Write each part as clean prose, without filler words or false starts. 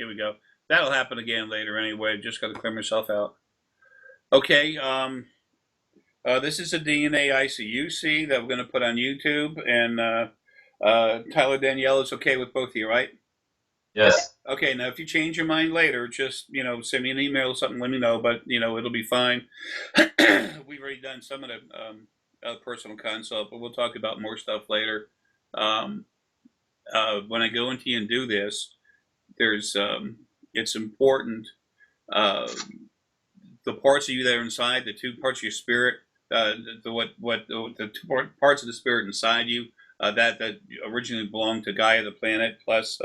Here we go. That'll happen again later anyway. Just got to clear myself out. Okay. This is a DNA ICUC that we're going to put on YouTube, and Tyler, Danielle is okay with both of you, right? Yes. Okay. Now, if you change your mind later, just send me an email or something. Let me know. But it'll be fine. We've already done some of the personal consult, but we'll talk about more stuff later. Um, when I go into you and do this, there's it's important. Uh, the parts of you that are inside, the two parts of your spirit, the two parts of the spirit inside you that originally belonged to Gaia, the planet, plus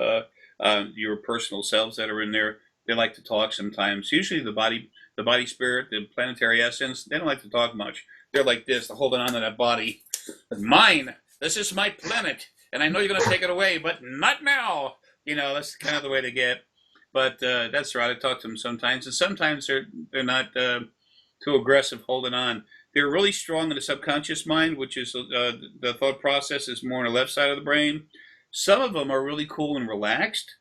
your personal selves that are in there. They like to talk sometimes. Usually, the body spirit, the planetary essence, they don't like to talk much. They're like this, they're holding on to that body. Mine. This is my planet, and I know you're going to take it away, but not now. That's kind of the way to get. But that's right. I talk to them sometimes, and sometimes they're not too aggressive holding on. They're really strong in the subconscious mind, which is the thought process is more on the left side of the brain. Some of them are really cool and relaxed,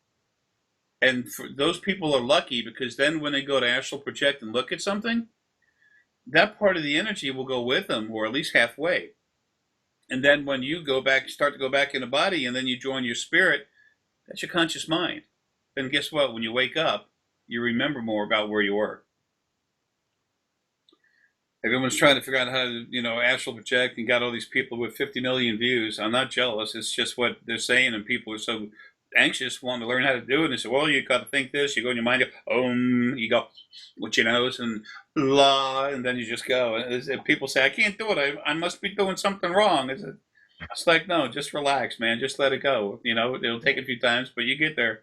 and those people are lucky because then when they go to astral project and look at something, that part of the energy will go with them, or at least halfway. And then when you start to go back in the body, and then you join your spirit, that's your conscious mind. Then guess what? When you wake up, you remember more about where you were. Everyone's trying to figure out how to, astral project and got all these people with 50 million views. I'm not jealous. It's just what they're saying, and people are so anxious, wanting to learn how to do it. And they say, well, you got to think this. You go in your mind, you go with your nose and la, and then you just go. And people say, I can't do it. I must be doing something wrong. It's like, no, just relax, man. Just let it go. It'll take a few times, but you get there.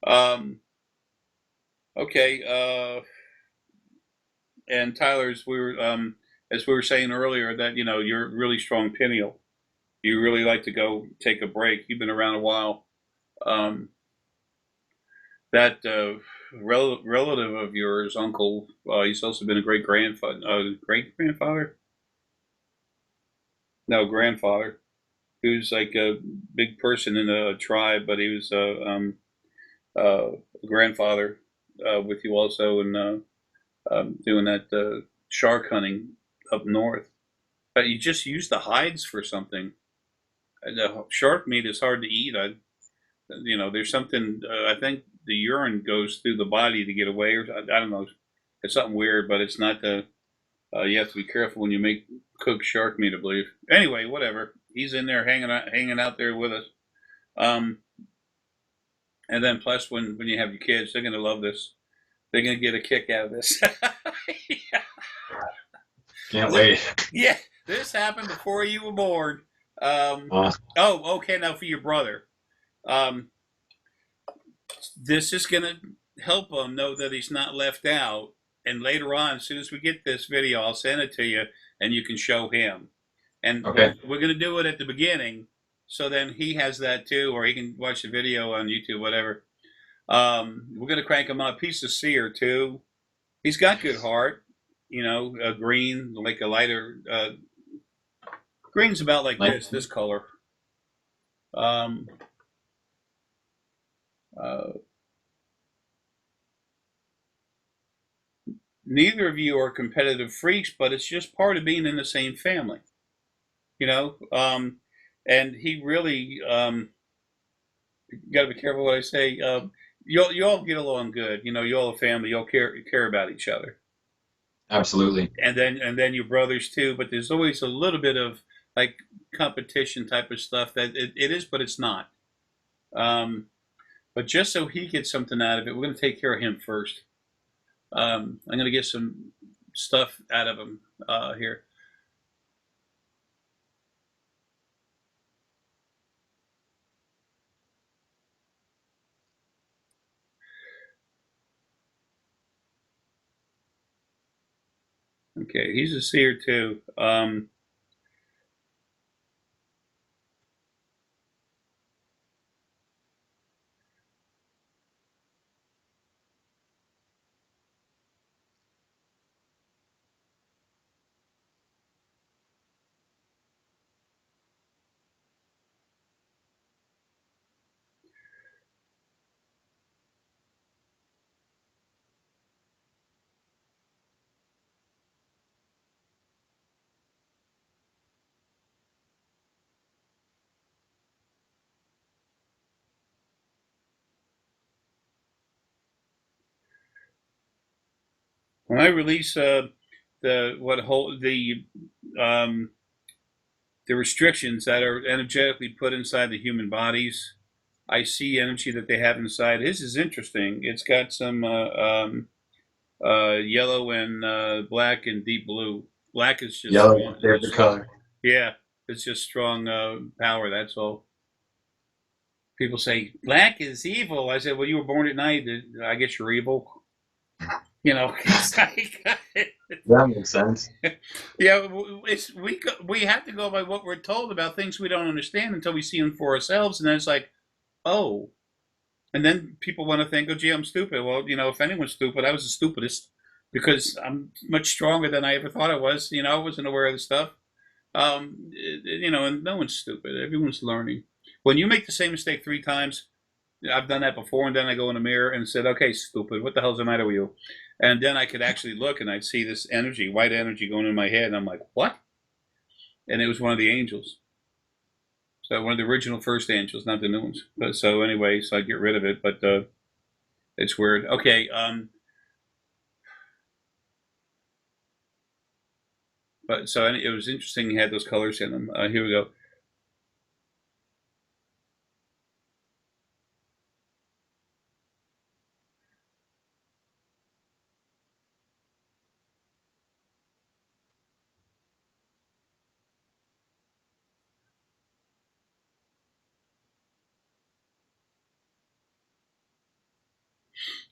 Um, okay. And Tyler's, as we were saying earlier, that you're really strong pineal. You really like to go take a break. You've been around a while. Um, that relative of yours, uncle, he's also been a great grandfather, no grandfather, who's like a big person in a tribe, but he was a grandfather with you also, and doing that shark hunting up north. But you just use the hides for something. The shark meat is hard to eat. There's something. I think the urine goes through the body to get away, or I don't know. It's something weird, but it's not the. You have to be careful when you make cooked shark meat, I believe. Anyway, whatever. He's in there hanging out there with us. Um, and then plus, when you have your kids, they're gonna love this. They're gonna get a kick out of this. Can't wait. Yeah, this happened before you were born. Um, Uh, oh, okay. Now for your brother, um, this is gonna help him know that he's not left out. And later on, as soon as we get this video, I'll send it to you, and you can show him. And okay. we're gonna do it at the beginning, so then he has that too, or he can watch the video on YouTube, whatever. We're gonna crank him up. He's a seer too. He's got good heart. A green, like a lighter green's about like Like, this color. Um, uh, Neither of you are competitive freaks, but it's just part of being in the same family, you know. And he really got to be careful what I say. You all get along good, you all a family. You all care about each other, absolutely. and then your brothers too. But there's always a little bit of like competition type of stuff that it is, but it's not. Um, but just so he gets something out of it, we're going to take care of him first. I'm going to get some stuff out of him here. Okay, he's a seer too. When I release um, the restrictions that are energetically put inside the human bodies, I see energy that they have inside. This is interesting. It's got some yellow and black and deep blue. Black is just Yellow, strong. favorite color. Yeah, it's just strong power. That's all. People say black is evil. I said, well, you were born at night. I guess you're evil. You know, it's like, That makes sense. yeah, we have to go by what we're told about things we don't understand until we see them for ourselves, and then it's like, oh, and then people want to think, oh, gee, I'm stupid. Well, if anyone's stupid, I was the stupidest because I'm much stronger than I ever thought I was. I wasn't aware of the stuff. And no one's stupid. Everyone's learning. When you make the same mistake 3 times, I've done that before, and then I go in the mirror and said, okay, stupid, what the hell's the matter with you? And then I could actually look and I'd see this energy, white energy going in my head, and I'm like, what? And it was one of the angels. So one of the original first angels, not the new ones. But so anyway, so I get rid of it, but it's weird. Okay, but so it was interesting. He had those colors in them. Here we go.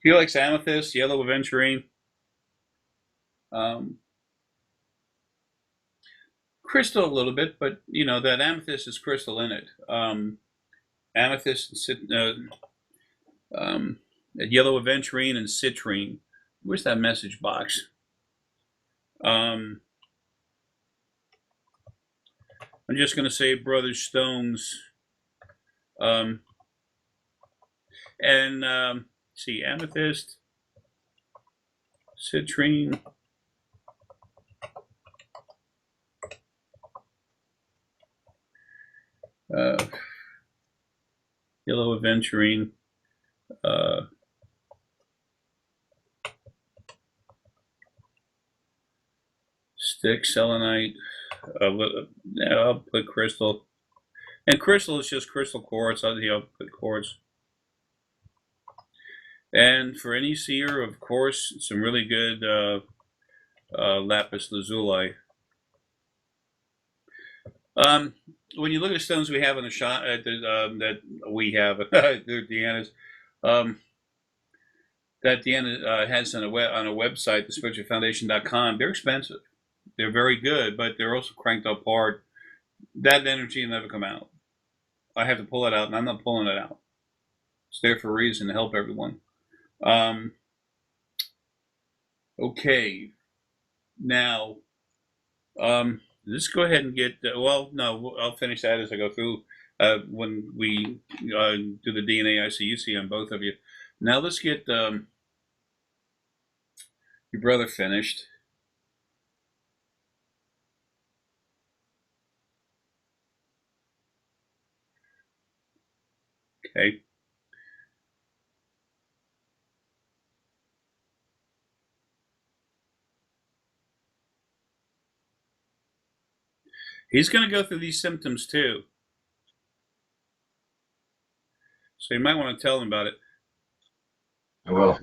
He likes amethyst, yellow aventurine, um, crystal a little bit, but that amethyst is crystal in it. Amethyst, yellow aventurine, and citrine. Where's that message box? Um, I'm just going to say Brothers Stones. Um, and see, amethyst, citrine, uh, yellow aventurine, uh, stick, selenite. I'll put crystal. And crystal is just crystal quartz. I'll put quartz. And for any seer, of course, some really good lapis lazuli. When you look at the stones we have in the shop that we have, they're Deanna's, um, that Deanna has on a website, thespiritualfoundation.com, they're expensive. They're very good, but they're also cranked up hard. That energy will never come out. I have to pull it out, and I'm not pulling it out. It's there for a reason to help everyone. Um, okay, now let's go ahead and get. Well, no, I'll finish that as I go through when we do the DNA ICUC on both of you. Now let's get your brother finished. Okay. He's going to go through these symptoms too. So you might want to tell him about it. I will.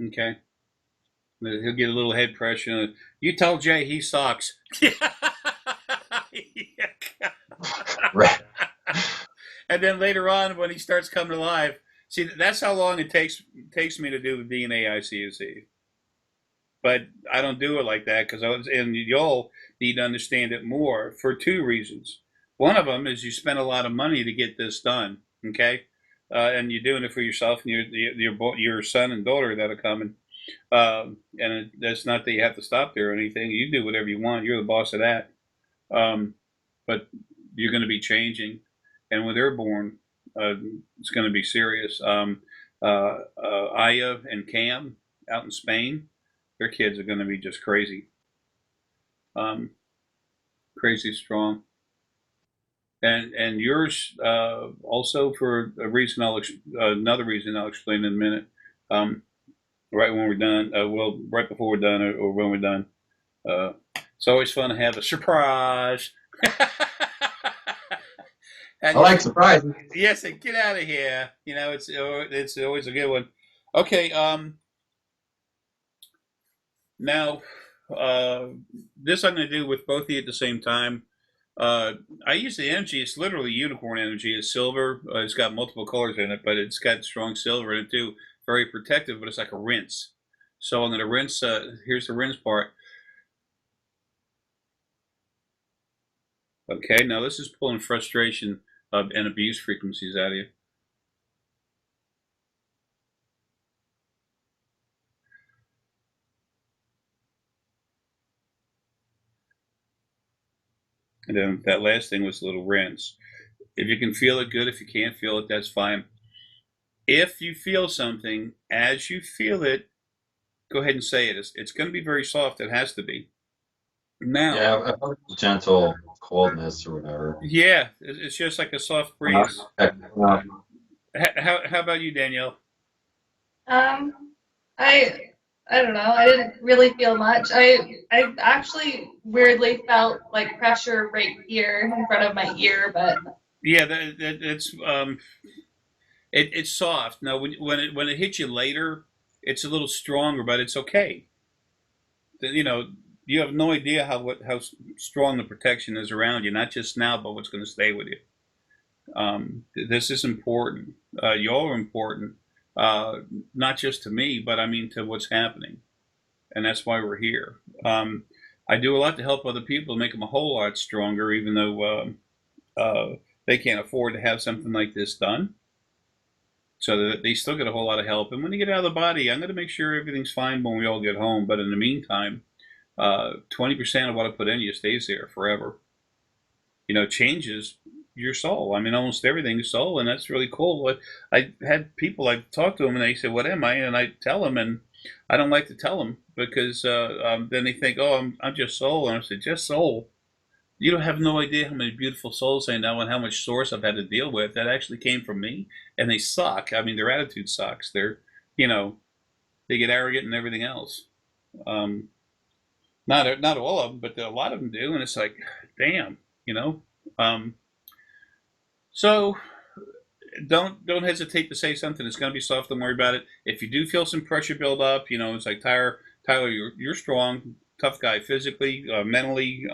Okay. He'll get a little head pressure. You tell Jay he sucks. Right. And then later on, when he starts coming alive, see, that's how long it takes me to do the DNA ICUC. But I don't do it like that and you'll need to understand it more for 2 reasons. One of them is you spend a lot of money to get this done, okay? And you're doing it for yourself and your son and daughter that are coming. That's not that you have to stop there or anything. You do whatever you want. You're the boss of that. But you're going to be changing, and when they're born, it's going to be serious. Aya and Cam out in Spain, their kids are going to be just crazy, um, crazy strong. And yours also for a reason another reason I'll explain in a minute. Um, right when we're done, well, right before we're done or when we're done. It's always fun to have a surprise. And I like surprises. yes, and get out of here. It's always a good one. Okay, now this I'm going to do with both of you at the same time. I use the energy. It's literally unicorn energy. It's silver. It's got multiple colors in it, but it's got strong silver in it too. Very protective, but it's like a rinse. So I'm going to rinse. Here's the rinse part. Okay, now this is pulling frustration and abuse frequencies out of you. And then that last thing was a little rinse. If you can feel it, good. If you can't feel it, that's fine. If you feel something, as you feel it, go ahead and say it. It's going to be very soft. It has to be. Now, Yeah, I felt gentle coldness or whatever. yeah, it's just like a soft Uh, breeze. uh, How about you, Danielle? Um, I I don't know. I didn't really feel much. I actually weirdly felt like pressure right here in front of my ear, but Yeah, it's soft. Now, when it hits you later, it's a little stronger, but it's okay. You know, you have no idea how strong the protection is around you, not just now, but what's going to stay with you. This is important. Y'all are important, uh, not just to me, but I mean to what's happening, and that's why we're here. I do a lot to help other people, make them a whole lot stronger, even though they can't afford to have something like this done. So that they still get a whole lot of help. And when you get out of the body, I'm going to make sure everything's fine when we all get home. But in the meantime, 20% of what I put in you stays there forever. Changes your soul. I mean, almost everything is soul, and that's really cool. But I had people, I've talked to them, and they say, "What am I?" And I tell them, and I don't like to tell them because then they think, "Oh, I'm just soul," and I say, "Just soul." You don't have no idea how many beautiful souls I know and how much source I've had to deal with that actually came from me, and they suck. I mean, their attitude sucks. You know, they get arrogant and everything else. Um, not all of them, but a lot of them do, and it's like, damn, you know. Um, so don't hesitate to say something. It's going to be soft. Don't worry about it. If you do feel some pressure build up, it's like Tyler, you're strong, tough guy physically, mentally,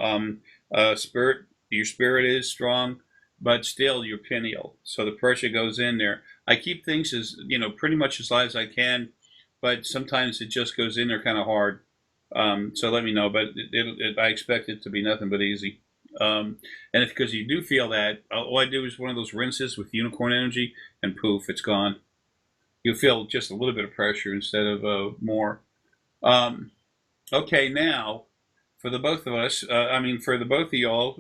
spirit. Your spirit is strong, but still you're pineal. So the pressure goes in there. I keep things as pretty much as light as I can, but sometimes it just goes in there kind of hard. So let me know. But I expect it to be nothing but easy. And if because you do feel that, all I do is one of those rinses with unicorn energy, and poof, it's gone. You'll feel just a little bit of pressure instead of more. Um, okay, now for the both of us, for the both of y'all,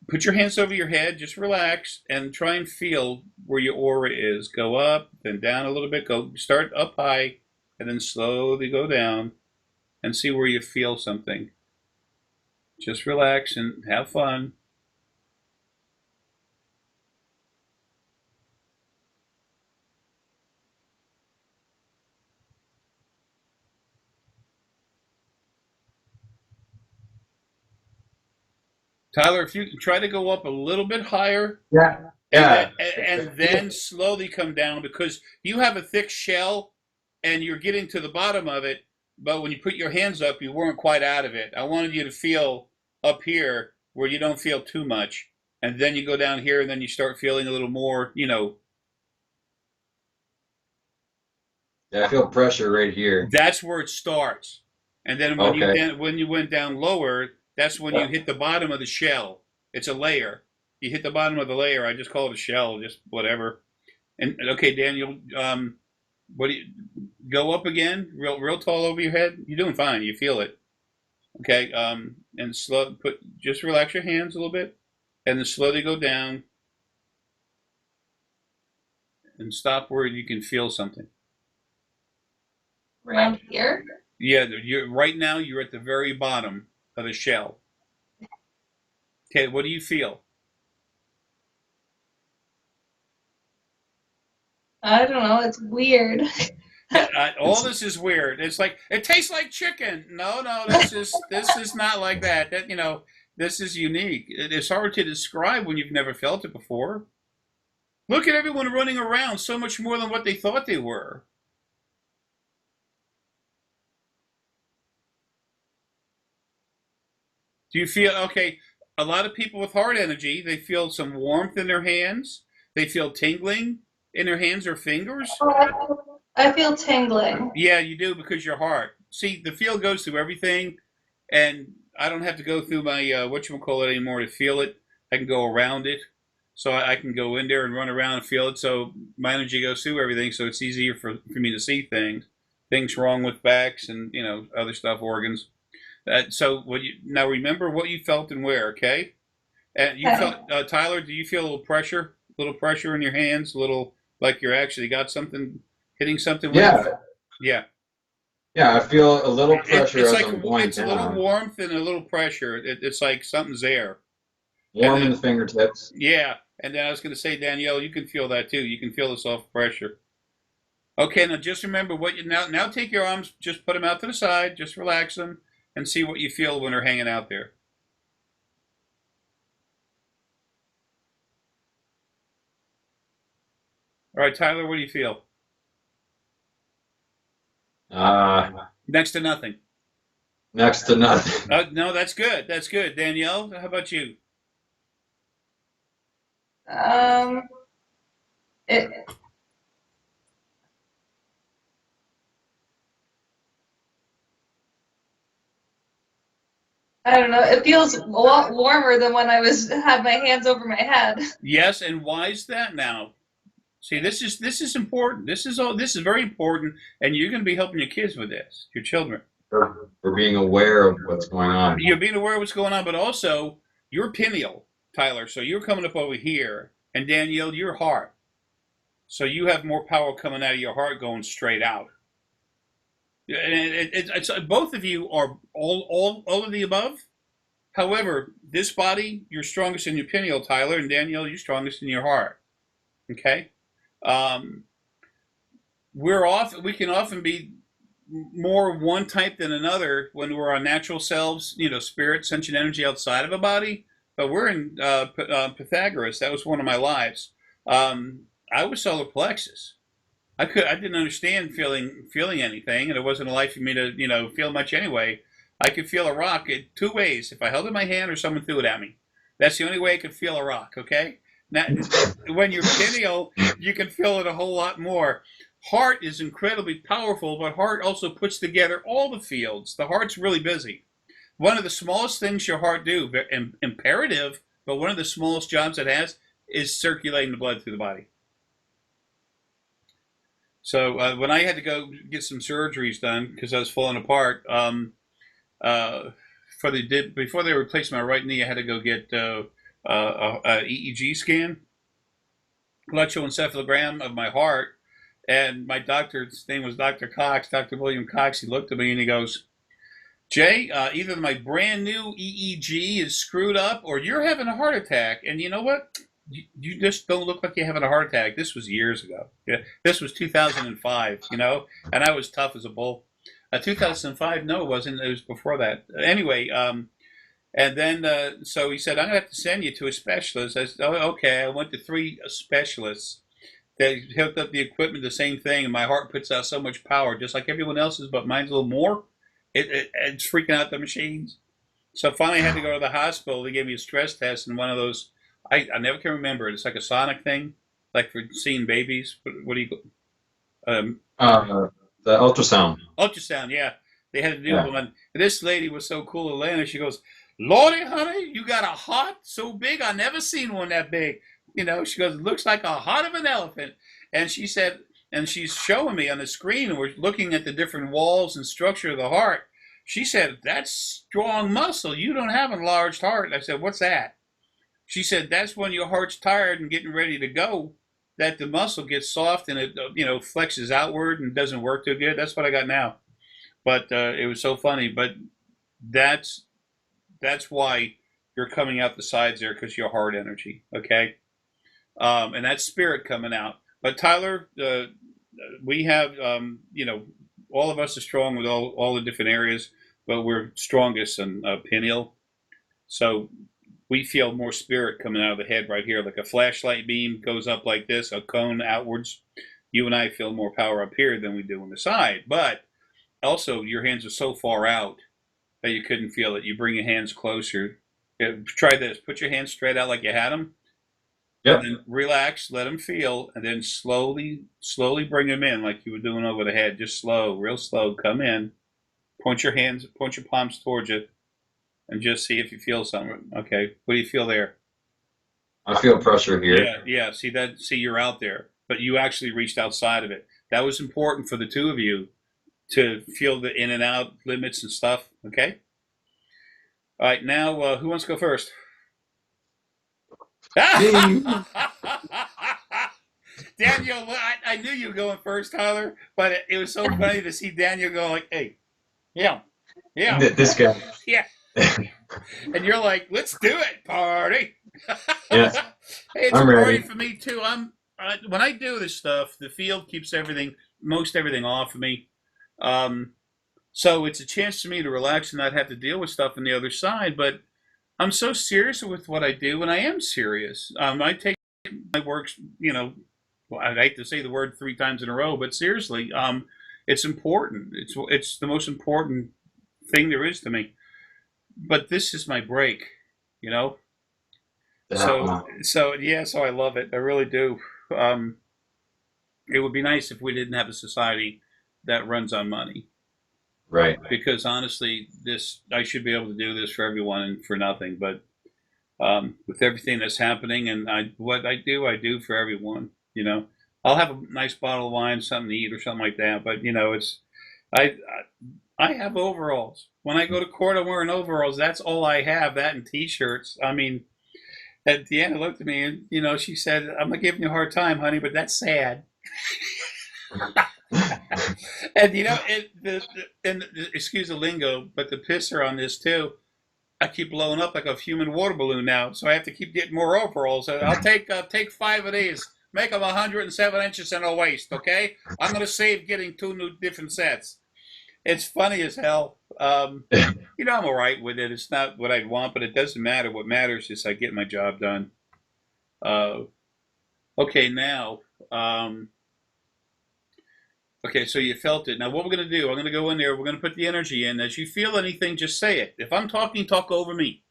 put your hands over your head, just relax, and try and feel where your aura is. Go up, then down a little bit. Go start up high, and then slowly go down, and see where you feel something. Just relax and have fun. Tyler, if you can try to go up a little bit higher yeah, and then, yeah. and then slowly come down because you have a thick shell and you're getting to the bottom of it, but when you put your hands up, you weren't quite out of it. I wanted you to feel up here where you don't feel too much. And then you go down here and then you start feeling a little more. Yeah, I feel pressure right here. That's where it starts. And then Okay. when you went down lower, that's when you hit the bottom of the shell. It's a layer. You hit the bottom of the layer. I just call it a shell, just whatever. And okay, Daniel, what do you go up again? Real tall over your head. You're doing fine. You feel it. Okay. And slow. Just relax your hands a little bit, and then slowly go down, and stop where you can feel something. Around here? Yeah, right now you're at the very bottom of the shell. Okay, what do you feel? I don't know. It's weird. All this is weird. It's like it tastes like chicken. No, this is not like that. This is unique. It's hard to describe when you've never felt it before. Look at everyone running around so much more than what they thought they were. Do you feel okay? A lot of people with heart energy, they feel some warmth in their hands. They feel tingling in their hands or fingers. I feel tingling. Yeah, you do because your heart. See, the feel goes through everything, and I don't have to go through my whatchamacallit anymore to feel it. I can go around it. So I can go in there and run around and feel it. So my energy goes through everything, so it's easier for me to see things wrong with backs and other stuff, organs. So now remember what you felt and where, okay? And you felt Tyler, do you feel a little pressure in your hands, a little like you're actually got something hitting something with Yeah. it? Yeah. Yeah, I feel a little pressure It's as like I'm going it's a little down. warmth and a little pressure. It's like something's there. Warm And in then, the fingertips. yeah, and then I was going to say, Danielle, you can feel that too. You can feel the soft pressure. Okay, now just remember what you now take your arms, just put them out to the side, just relax them, and see what you feel when they're hanging out there. All right, Tyler, what do you feel? Uh, Next to nothing. Next to nothing. No, that's good. That's good. Danielle, how about you? Um, it, I don't know. It feels a lot warmer than when I had my hands over my head. Yes, and why is that now? See, this is important. This is very important, and you're going to be helping your kids with this, your children. For being aware of what's going on. You're being aware of what's going on, but also you're pineal, Tyler. So you're coming up over here, and Danielle, your heart. So you have more power coming out of your heart going straight out. And it's both of you are all of the above. However, this body, you're strongest in your pineal, Tyler, and Danielle, you're strongest in your heart. Okay. Um, we can often be more one type than another when we're our natural selves, spirit, sentient energy outside of a body. But we're in Pythagoras. That was one of my lives. I was solar plexus. I didn't understand feeling anything, and it wasn't a life for me to feel much anyway. I could feel a rock in two ways: if I held it in my hand or someone threw it at me. That's the only way I could feel a rock. Okay. Now, when you're pineal, you can feel it a whole lot more. Heart is incredibly powerful, but heart also puts together all the fields. The heart's really busy. One of the smallest things your heart do, imperative, but one of the smallest jobs it has is circulating the blood through the body. So when I had to go get some surgeries done because I was falling apart, before they replaced my right knee, I had to go get a EEG scan, electroencephalogram of my heart. And my doctor's name was Dr. Cox, Dr. William Cox. He looked at me and he goes, Jay, either my brand new EEG is screwed up or you're having a heart attack. And you know what? You just don't look like you're having a heart attack. This was years ago. Yeah, this was 2005, and I was tough as a bull. 2005, no, it wasn't. It was before that. Anyway, and then so he said, I'm going to have to send you to a specialist. I said, oh, okay. I went to 3 specialists. They hooked up the equipment, the same thing, and my heart puts out so much power, just like everyone else's, but mine's a little more. It's freaking out the machines. So finally, I had to go to the hospital. They gave me a stress test, and one of those, I never can remember it. It's like a sonic thing, like for seeing babies. What do you? The ultrasound. Ultrasound, yeah. They had to do Yeah. one. This lady was so cool, Atlanta. She goes, Lordy, honey, you got a heart so big. I never seen one that big. She goes, it looks like a heart of an elephant. And she said, and she's showing me on the screen, and we're looking at the different walls and structure of the heart. She said, that's strong muscle. You don't have an enlarged heart. I said, what's that? She said, that's when your heart's tired and getting ready to go. that the muscle gets soft and it flexes outward and doesn't work too good. That's what I got now. But it was so funny. But that's why you're coming out the sides there, because your heart energy. Okay, and that's spirit coming out. But Tyler, we have all of us are strong with all the different areas, but we're strongest in pineal. So we feel more spirit coming out of the head right here, like a flashlight beam goes up like this, a cone outwards. You and I feel more power up here than we do on the side. But also, your hands are so far out that you couldn't feel it. You bring your hands closer. Try this. Put your hands straight out like you had them. Yep. And then relax, let them feel, and then slowly bring them in like you were doing over the head. Just slow, real slow. Come in. Point your palms towards you, and just see if you feel something. Okay. What do you feel there? I feel pressure here. Yeah. See, you're out there, but you actually reached outside of it. That was important for the two of you to feel the in and out limits and stuff. Okay. All right. Now, who wants to go first? Daniel, I knew you were going first, Tyler, but it was so funny to see Daniel go like, "Hey, yeah, This guy. yeah," and you're like, "Let's do it, party!" Yes, Hey, it's I'm a party ready. for me too. When I do this stuff, the field keeps most everything off of me. So it's a chance for me to relax and not have to deal with stuff on the other side. But I'm so serious with what I do, and I am serious. I take my work, well, I hate to say the word 3 times in a row, but seriously, it's important. It's the most important thing there is to me. But this is my break, you know. So yeah, so I love it. I really do. It would be nice if we didn't have a society that runs on money. Right. Because honestly, I should be able to do this for everyone and for nothing. But with everything that's happening, and what I do for everyone. I'll have a nice bottle of wine, something to eat, or something like that. But it's I I have overalls. When I go to court, I'm wearing overalls. That's all I have. That and t-shirts. I mean, and Deanna looked at me and she said, "I'm not giving you a hard time, honey, but that's sad." And excuse the lingo, but the pisser on this too. I keep blowing up like a human water balloon now, so I have to keep getting more overalls. I'll take 5 of these, make them 107 inches in a waist. Okay, I'm gonna save getting 2 new different sets. It's funny as hell. I'm all right with it. It's not what I'd want, but it doesn't matter. What matters is I get my job done. Okay, now. Okay, so you felt it. Now, what we're going to do, I'm going to go in there. We're going to put the energy in. As you feel anything, just say it. If I'm talking, talk over me.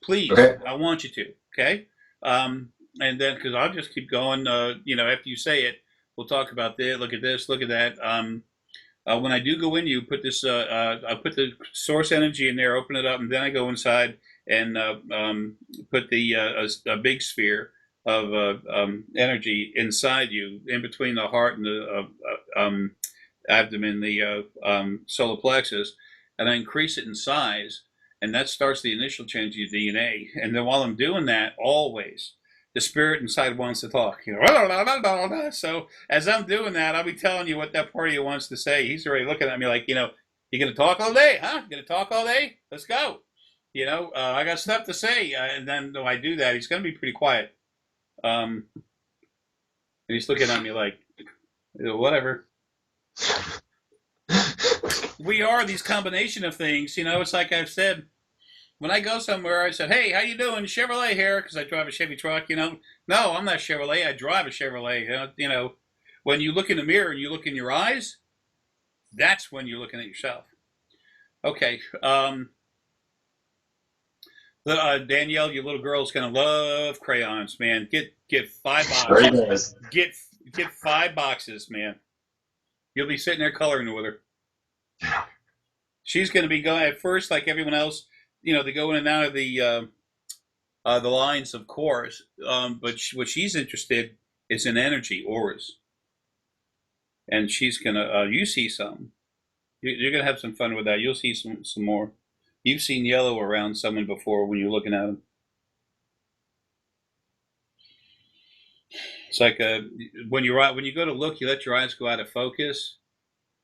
Please. Okay. I want you to. Okay? And then, because I'll just keep going, after you say it, we'll talk about this. Look at this. Look at that. When I do go in, you put this, I put the source energy in there, open it up, and then I go inside and put a big sphere of energy inside you, in between the heart and the abdomen, the solar plexus, and I increase it in size, and that starts the initial change of your DNA. And then while I'm doing that, always the spirit inside wants to talk. So as I'm doing that, I'll be telling you what that part of you wants to say. He's already looking at me like, you're going to talk all day, huh? You're going to talk all day? Let's go. I got stuff to say. And then when I do that, he's going to be pretty quiet. And he's looking at me like, whatever. We are these combination of things. It's like I've said, when I go somewhere, I said, "Hey, how you doing? Chevrolet here," because I drive a Chevy truck. No, I'm not Chevrolet. I drive a Chevrolet. When you look in the mirror and you look in your eyes, that's when you're looking at yourself. Okay. Danielle, your little girl's gonna love crayons, man. Get 5 boxes. Get 5 boxes, man. You'll be sitting there coloring with her. She's gonna be going at first, like everyone else. They go in and out of the lines, of course. But what she's interested is in energy, auras, and she's gonna. You see some. You're gonna have some fun with that. You'll see some more. You've seen yellow around someone before when you're looking at them. It's like when you go to look, you let your eyes go out of focus,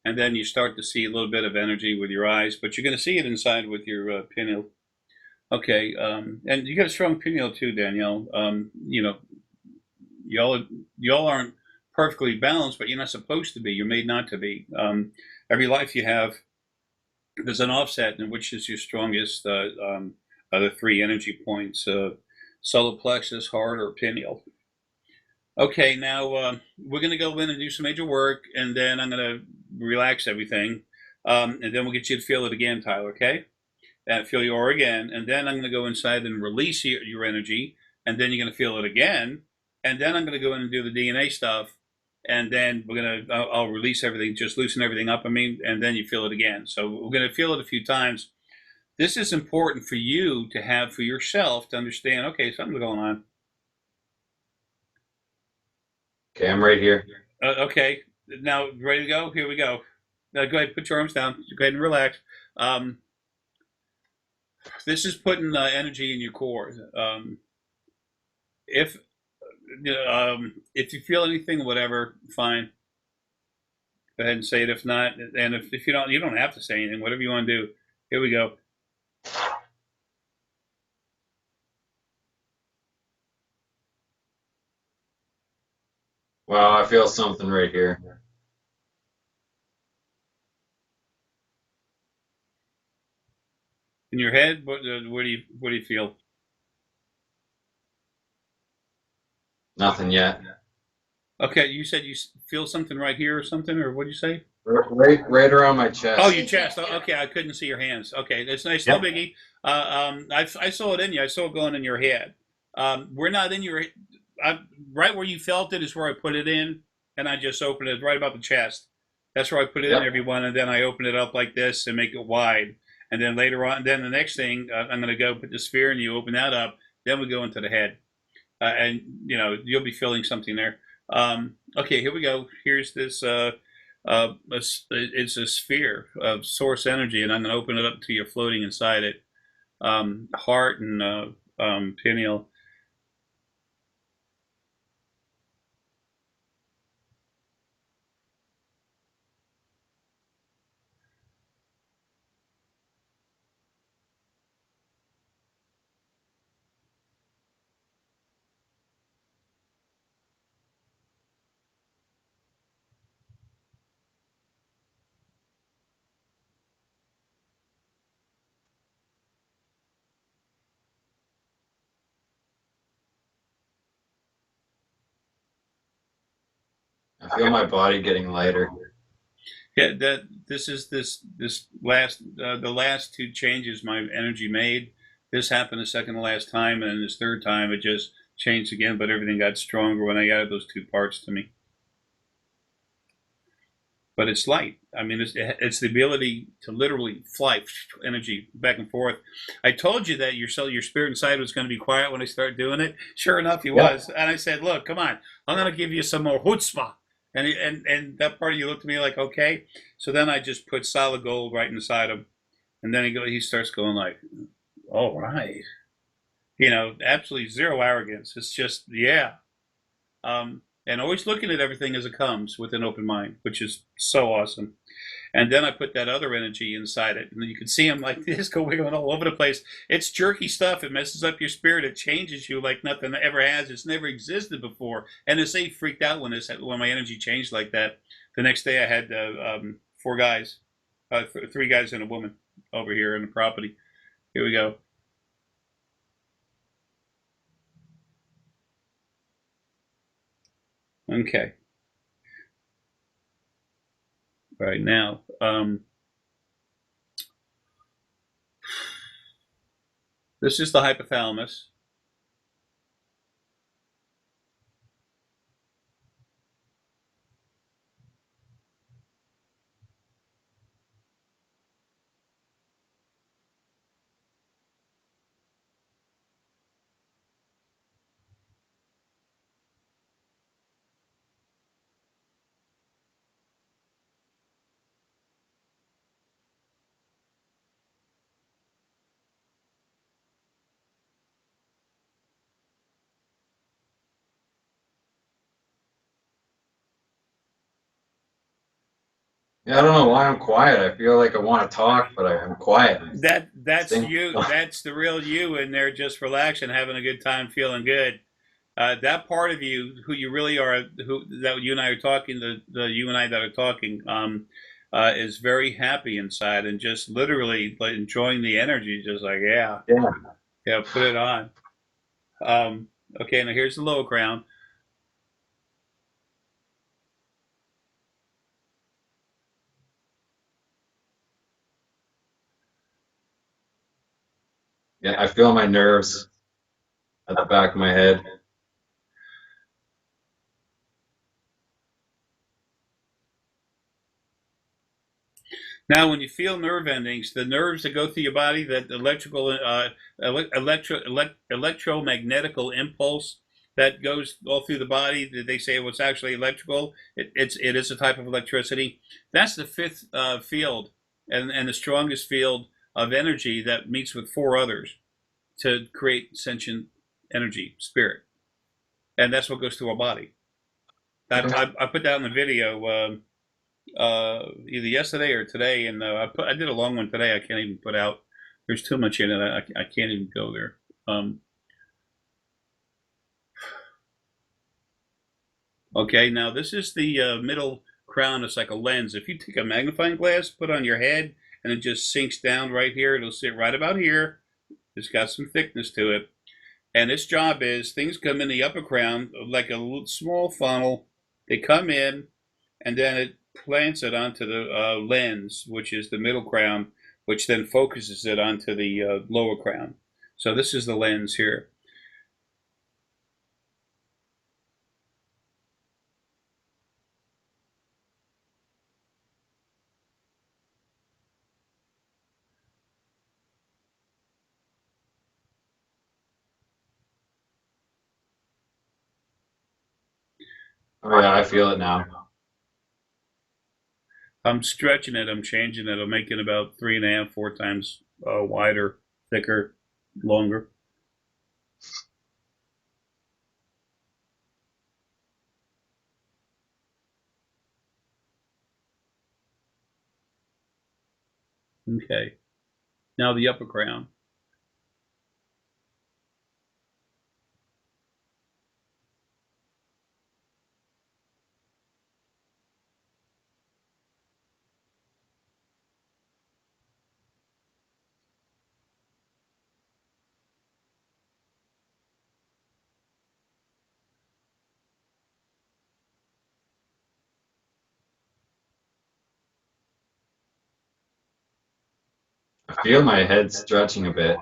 and then you start to see a little bit of energy with your eyes, but you're going to see it inside with your pineal. Okay, and you got a strong pineal too, Danielle. Y'all y'all aren't perfectly balanced, but you're not supposed to be. You're made not to be. Every life you have, there's an offset in which is your strongest the three energy points: solar plexus, heart, or pineal. Okay, now we're going to go in and do some major work, and then I'm going to relax everything, and then we'll get you to feel it again, Tyler. Okay, and feel your aura again, and then I'm going to go inside and release your energy, and then you're going to feel it again, and then I'm going to go in and do the DNA stuff, and then I'll release everything, just loosen everything up. I mean, and then you feel it again. So we're going to feel it a few times. This is important for you to have for yourself to understand. Okay, something's going on. Okay, I'm right here. Okay, now ready to go? Here we go. Now go ahead, put your arms down. Go ahead and relax. Um, this is putting energy in your core. If if you feel anything, whatever, fine. Go ahead and say it. If not, and if you don't have to say anything. Whatever you want to do. Here we go. Wow, I feel something right here. In your head, what do you feel? Nothing yet. Okay, you said you feel something right here or something, or what did you say? Right around my chest. Oh, your chest. Oh, okay, I couldn't see your hands. Okay, that's nice. No Yep. biggie. I saw it in you. I saw it going in your head. We're not in your. Right where you felt it is where I put it in, and I just opened it right about the chest. That's where I put it in, Yep. everyone, and then I open it up like this and make it wide. And then later on, then the next thing, I'm going to go put the sphere and you open that up. Then we go into the head, and you'll be feeling something there. Okay, here we go. Here's this. It's a sphere of source energy, and I'm going to open it up to you floating inside it. Heart and pineal. I feel my body getting lighter. Yeah, that this last the last two changes my energy made. This happened the second to last time, and this third time it just changed again. But everything got stronger when I added those two parts to me. But it's light. I mean, it's the ability to literally fly energy back and forth. I told you that your spirit inside was going to be quiet when I started doing it. Sure enough, he Yep. was. And I said, "Look, come on, I'm going to give you some more chutzpah." And that part of you looked at me like, "Okay." So then I just put solid gold right inside him, and then he starts going like, "All right," absolutely zero arrogance. It's just yeah. And always looking at everything as it comes with an open mind, which is so awesome. And then I put that other energy inside it, and you can see him like this go wiggling all over the place. It's jerky stuff. It messes up your spirit. It changes you like nothing ever has. It's never existed before. And this they freaked out when my energy changed like that. The next day I had four guys, three guys and a woman over here in the property. Here we go. Okay. Right now. This is the hypothalamus. Yeah, I don't know why I'm quiet. I feel like I want to talk, but I'm quiet. That's Think- you. That's the real you in there, just relaxing, having a good time, feeling good. That part of you, who you really are, who that you and I are talking, the you and I that are talking, is very happy inside and just literally like, enjoying the energy. Just like, yeah, Yeah. yeah, put it on. Um, okay, now here's the low crown. Yeah, I feel my nerves at the back of my head. Now, when you feel nerve endings, the nerves that go through your body, that electrical, electromagnetical impulse that goes all through the body, they say what's actually electrical. It is a type of electricity. That's the fifth field, and the strongest field of energy that meets with four others to create sentient energy, spirit, and that's what goes through our body. I put that in the video. Either yesterday or today, and I did a long one today. I can't even put out. There's too much in it. I can't even go there. Um, okay, now this is the middle crown. It's like a lens. If you take a magnifying glass, put on your head, and it just sinks down right here. It'll sit right about here. It's got some thickness to it. And its job is things come in the upper crown like a small funnel. They come in, and then it plants it onto the lens, which is the middle crown, which then focuses it onto the lower crown. So this is the lens here. Oh yeah, I feel it now. I'm stretching it, I'm changing it, I'm making about 3.5, 4 times wider, thicker, longer. Okay. Now the upper crown. I feel my head stretching a bit.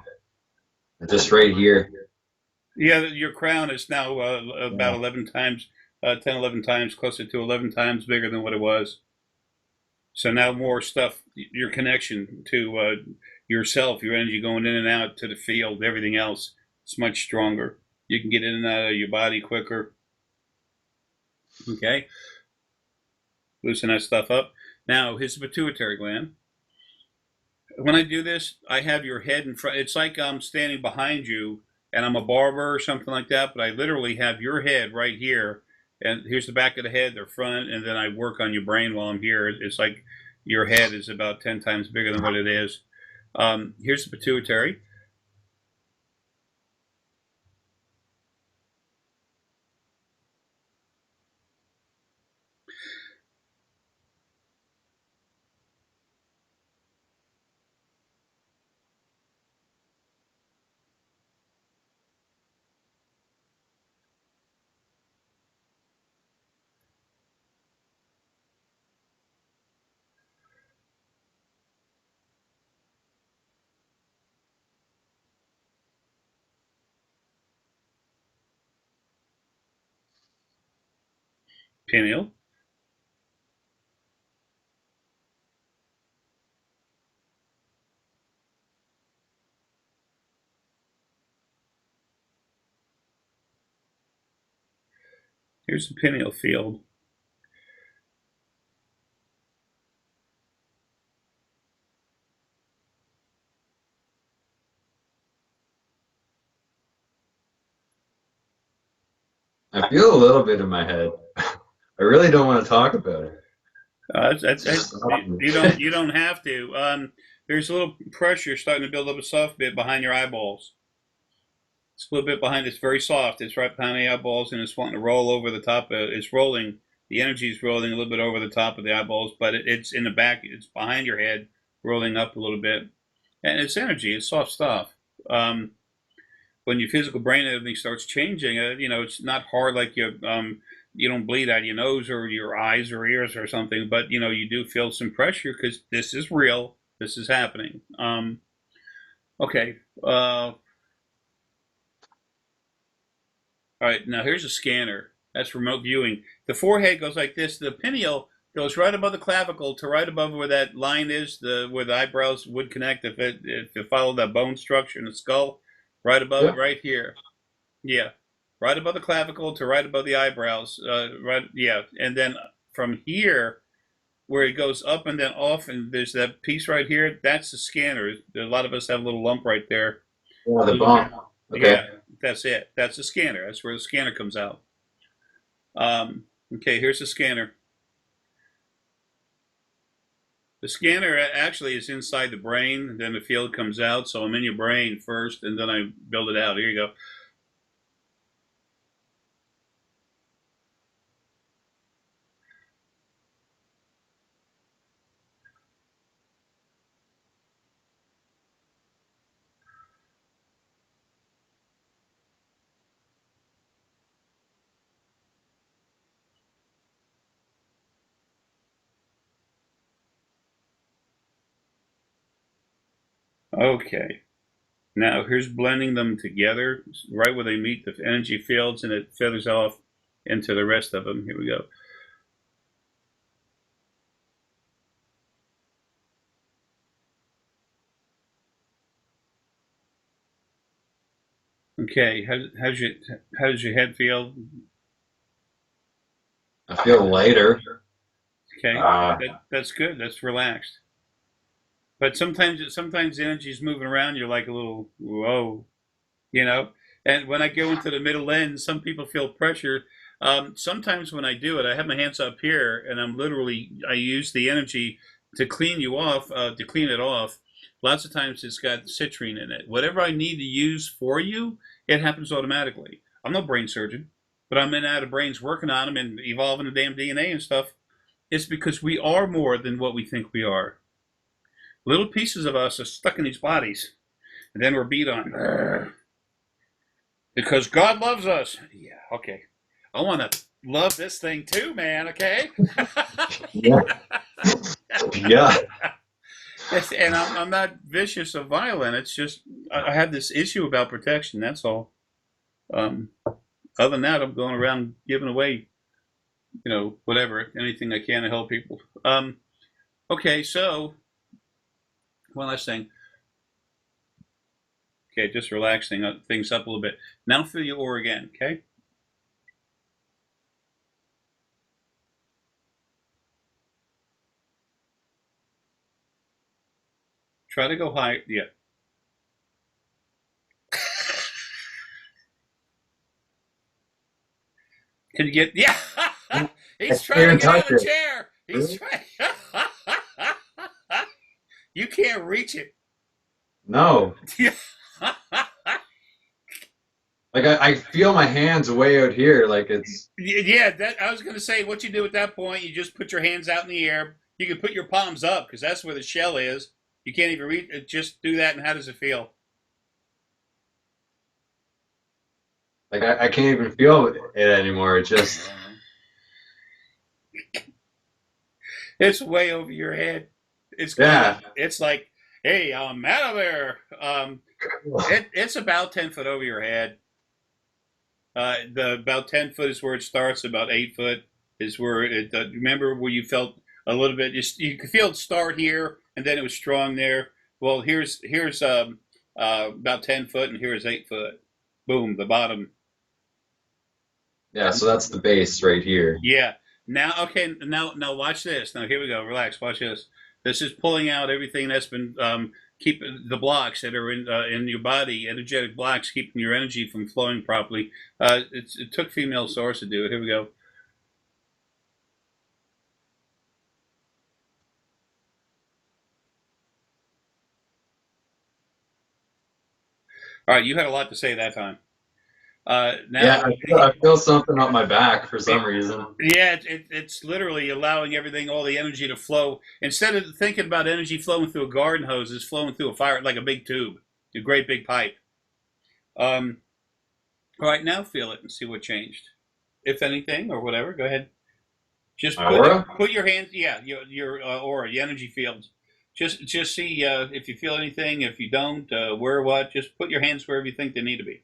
Just right here. Yeah, your crown is now about Yeah. 11 times, 10, 11 times, closer to 11 times bigger than what it was. So now more stuff, your connection to yourself, your energy going in and out to the field, everything else, it's much stronger. You can get in and out of your body quicker. Okay, loosen that stuff up. Now, here's the pituitary gland. When I do this, I have your head in front. It's like I'm standing behind you and I'm a barber or something like that, but I literally have your head right here. And here's the back of the head, the front, and then I work on your brain while I'm here. It's like your head is about 10 times bigger than what it is. Here's the pituitary. Pineal. Here's the pineal field. I feel a little bit in my head. I really don't want to talk about it. You don't have to. There's a little pressure starting to build up a soft bit behind your eyeballs. It's a little bit behind. It's very soft. It's right behind the eyeballs, and it's wanting to roll over the top. It's rolling. The energy is rolling a little bit over the top of the eyeballs, but it's in the back. It's behind your head, rolling up a little bit, and it's energy. It's soft stuff. When your physical brain and everything starts changing, it's not hard like you don't bleed out your nose or your eyes or ears or something, but you do feel some pressure because this is real. This is happening. Okay. All right, now here's a scanner. That's remote viewing. The forehead goes like this. The pineal goes right above the clavicle to right above where that line is, where the eyebrows would connect if you follow that bone structure in the skull, right above it, right here. Yeah, right above the clavicle to right above the eyebrows. Right, yeah, and then from here, where it goes up and then off, and there's that piece right here. That's the scanner. A lot of us have a little lump right there. Yeah, the bump. Okay. Yeah, that's it. That's the scanner. That's where the scanner comes out. Okay, here's the scanner. The scanner actually is inside the brain, and then the field comes out. So I'm in your brain first, and then I build it out. Here you go. Okay. Now here's blending them together, right where they meet the energy fields, and it feathers off into the rest of them. Here we go. Okay, how does your head feel? I feel lighter. Okay, that's good. That's relaxed. But sometimes the energy is moving around. You're like a little whoa, you know. And when I go into the middle end, some people feel pressure. Sometimes when I do it, I have my hands up here, and I use the energy to clean you off, to clean it off. Lots of times it's got citrine in it. Whatever I need to use for you, it happens automatically. I'm no brain surgeon, but I'm in and out of brains working on them and evolving the damn DNA and stuff. It's because we are more than what we think we are. Little pieces of us are stuck in these bodies, and then we're beat on. Because God loves us. Yeah, okay. I want to love this thing too, man, okay? Yeah. Yeah. Yes, and I'm not vicious or violent. It's just I have this issue about protection. That's all. Other than that, I'm going around giving away, whatever, anything I can to help people. Okay, so one last thing. Okay, just relaxing things up a little bit. Now feel your aura again, okay? Try to go high. Yeah. Can you get? Yeah. He's trying to get out of the chair. He's trying. You can't reach it. No. Like I feel my hands way out here, like it's. Yeah, I was gonna say, what you do at that point, you just put your hands out in the air. You can put your palms up because that's where the shell is. You can't even reach. Just do that, and how does it feel? Like I can't even feel it anymore. It just. It's way over your head. It's It's like, hey, I'm out of there. It's about 10 foot over your head. The about 10 foot is where it starts. About 8 foot is where it. Remember where you felt a little bit. You could feel it start here, and then it was strong there. Well, here's about 10 foot, and here's 8 foot. Boom, the bottom. Yeah, so that's the base right here. Yeah. Now, okay. Now watch this. Now here we go. Relax. Watch this. This is pulling out everything that's been keeping the blocks that are in your body, energetic blocks, keeping your energy from flowing properly. It took female source to do it. Here we go. All right, you had a lot to say that time. Yeah, Now, I feel something up my back for some reason. yeah, it's literally allowing everything, all the energy to flow. Instead of thinking about energy flowing through a garden hose, it's flowing through a fire, like a big tube, a great big pipe. Um, all right, now feel it and see what changed, if anything, or whatever. Go ahead. Just My aura? put your hands, yeah, your aura, the energy fields. Just see if you feel anything. If you don't, where what? Just put your hands wherever you think they need to be.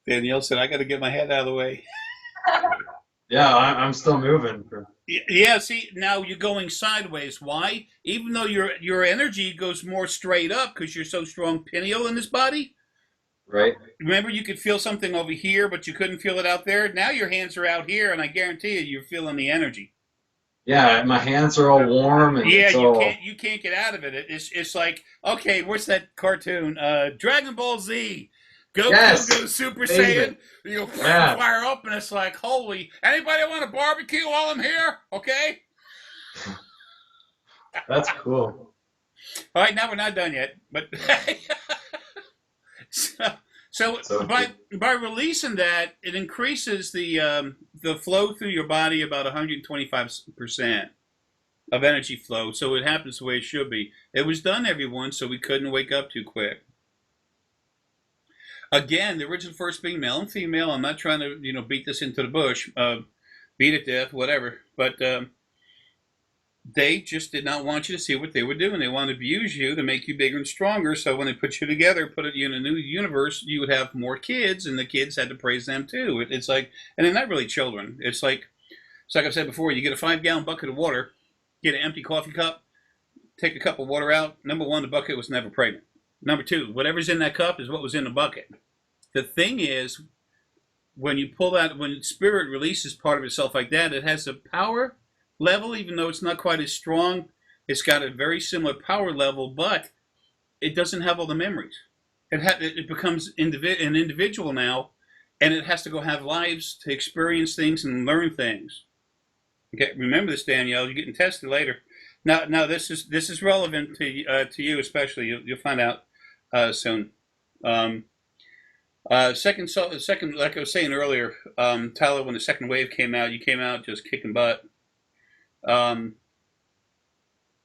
Danielle said, "I got to get my head out of the way." Yeah, I'm still moving. Yeah, see, now you're going sideways. Why? Even though your energy goes more straight up because you're so strong pineal in this body. Right? Remember, you could feel something over here, but you couldn't feel it out there. Now your hands are out here, and I guarantee you're feeling the energy. Yeah, my hands are all warm and Yeah, it's all. you can't get out of it. It's like, okay, what's that cartoon? Dragon Ball Z. Goku Yes! goes Super Amazing. Saiyan. You Yeah, fire up, and it's like, holy! Anybody want a barbecue while I'm here? Okay. that's cool. All right, now we're not done yet, but so, So by releasing that, it increases the flow through your body about 125% of energy flow, so it happens the way it should be. It was done, everyone, so we couldn't wake up too quick. Again, the original first being male and female. I'm not trying to beat this into the bush, beat it to death, whatever, but. They just did not want you to see what they were doing. They wanted to abuse you to make you bigger and stronger. So when they put you together, put you in a new universe, you would have more kids, and the kids had to praise them too. It's like, and they're not really children. It's like I've said before. You get a 5-gallon bucket of water, get an empty coffee cup, take a cup of water out. Number one, the bucket was never pregnant. Number two, whatever's in that cup is what was in the bucket. The thing is, when you pull that, when spirit releases part of itself like that, it has a power level, even though it's not quite as strong. It's got a very similar power level, but it doesn't have all the memories. It becomes an individual now, and it has to go have lives to experience things and learn things. Okay, remember this, Danielle. You're getting tested later. Now this is relevant to you especially. You'll find out soon. Second, like I was saying earlier, Tyler, when the second wave came out, you came out just kicking butt. Um,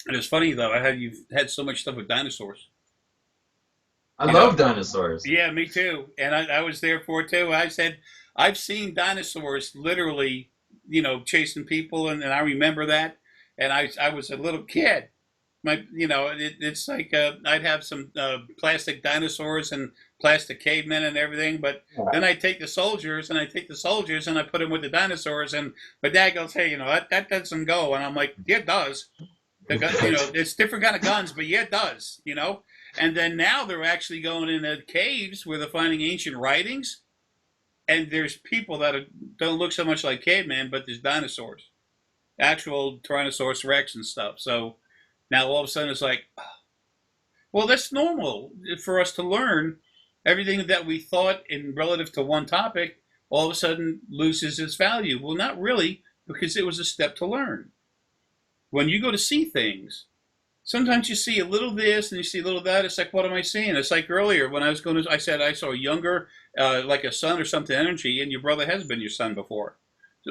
it was funny though. You've had so much stuff with dinosaurs. I You know, love dinosaurs. yeah, me too. And I was there for it too. I said I've seen dinosaurs literally, chasing people, and I remember that. And I was a little kid. It's like I'd have some plastic dinosaurs and plastic cavemen and everything, but then I take the soldiers and I put them with the dinosaurs, and my dad goes, "Hey, that doesn't go," and I'm like, "Yeah, it does. The gun, it's different kind of guns, but yeah, it does. And then now they're actually going into caves where they're finding ancient writings, and there's people that don't look so much like cavemen, but there's dinosaurs, actual Tyrannosaurus Rex and stuff. So now all of a sudden it's like, well, that's normal for us to learn. Everything that we thought in relative to one topic all of a sudden loses its value. Well, not really, because it was a step to learn. When you go to see things, sometimes you see a little this and you see a little that. It's like, what am I seeing? It's like earlier when I said I saw a younger, like a son or something energy, and your brother has been your son before.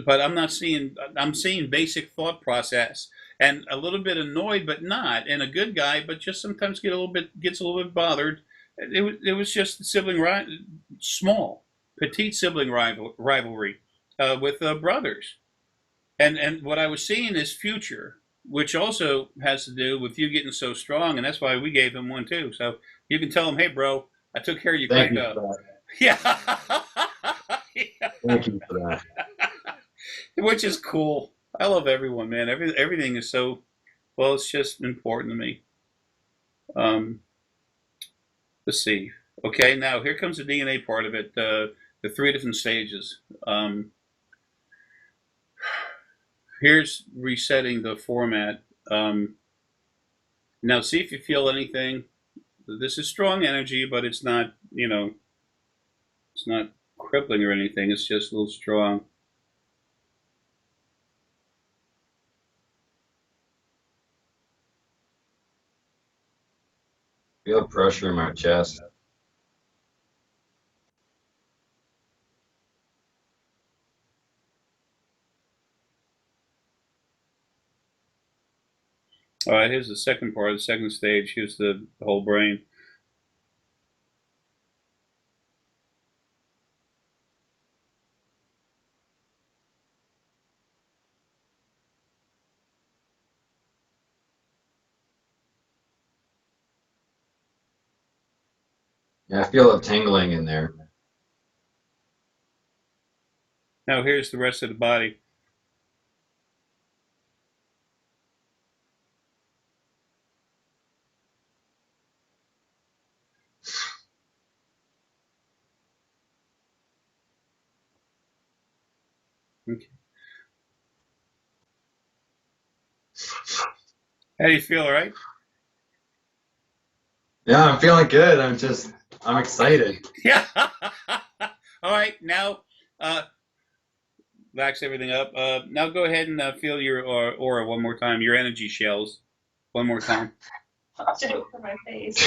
But I'm seeing basic thought process and a little bit annoyed, but not, and a good guy, but just sometimes gets a little bit bothered. It was just small, petite sibling rivalry with brothers. And what I was seeing is future, which also has to do with you getting so strong, and that's why we gave him one too. So you can tell him, hey, bro, I took care of you Thank quick you up. for that. Yeah. Thank you for that. Which is cool. I love everyone, man. Everything is so, well, it's just important to me. Um, let's see. Okay, now here comes the DNA part of it. The 3 different stages. Here's resetting the format. Now see if you feel anything. This is strong energy, but it's not, it's not crippling or anything. It's just a little strong. Feel pressure in my chest. All right, here's the second part, the second stage. Here's the whole brain. Yeah, I feel a tingling in there. Now here's the rest of the body. Okay. How do you feel, all right? Yeah, I'm feeling good. I'm excited. Yeah. All right, now relax everything up. Now go ahead and feel your aura one more time, your energy shells one more time. I'll do it for my face.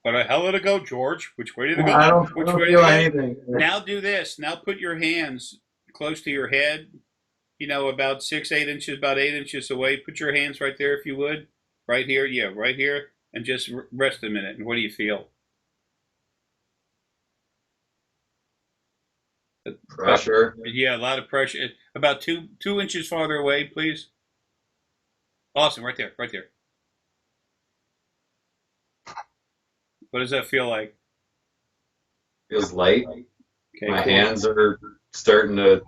But how did it go, George? Which way did it go? I don't Which way did it feel go? anything. Now do this. Now put your hands close to your head, about 8 inches, about 8 inches away. Put your hands right there if you would. Right here, yeah, right here. And just rest a minute. And what do you feel? Pressure. Yeah, a lot of pressure. About 2 inches farther away, please. Awesome, right there, right there. What does that feel like? Feels light. Okay, My cool. hands are starting to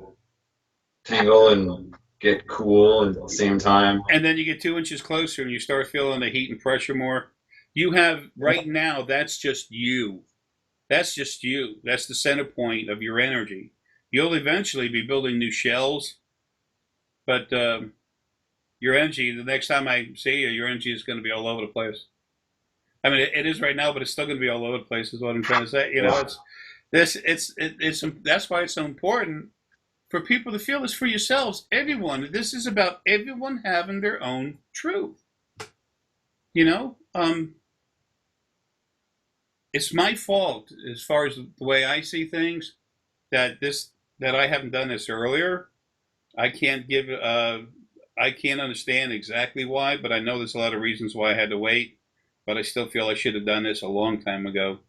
tingle and get cool at the same time. And then you get 2 inches closer and you start feeling the heat and pressure more. You have, right now, that's just you. That's just you. That's the center point of your energy. You'll eventually be building new shells, but your energy, the next time I see you, your energy is going to be all over the place. I mean, it is right now, but it's still going to be all over the place. Is what I'm trying to say. That's why it's so important for people to feel this for yourselves. Everyone. This is about everyone having their own truth. It's my fault as far as the way I see things that I haven't done this earlier. I can't understand exactly why, but I know there's a lot of reasons why I had to wait. But I still feel I should have done this a long time ago.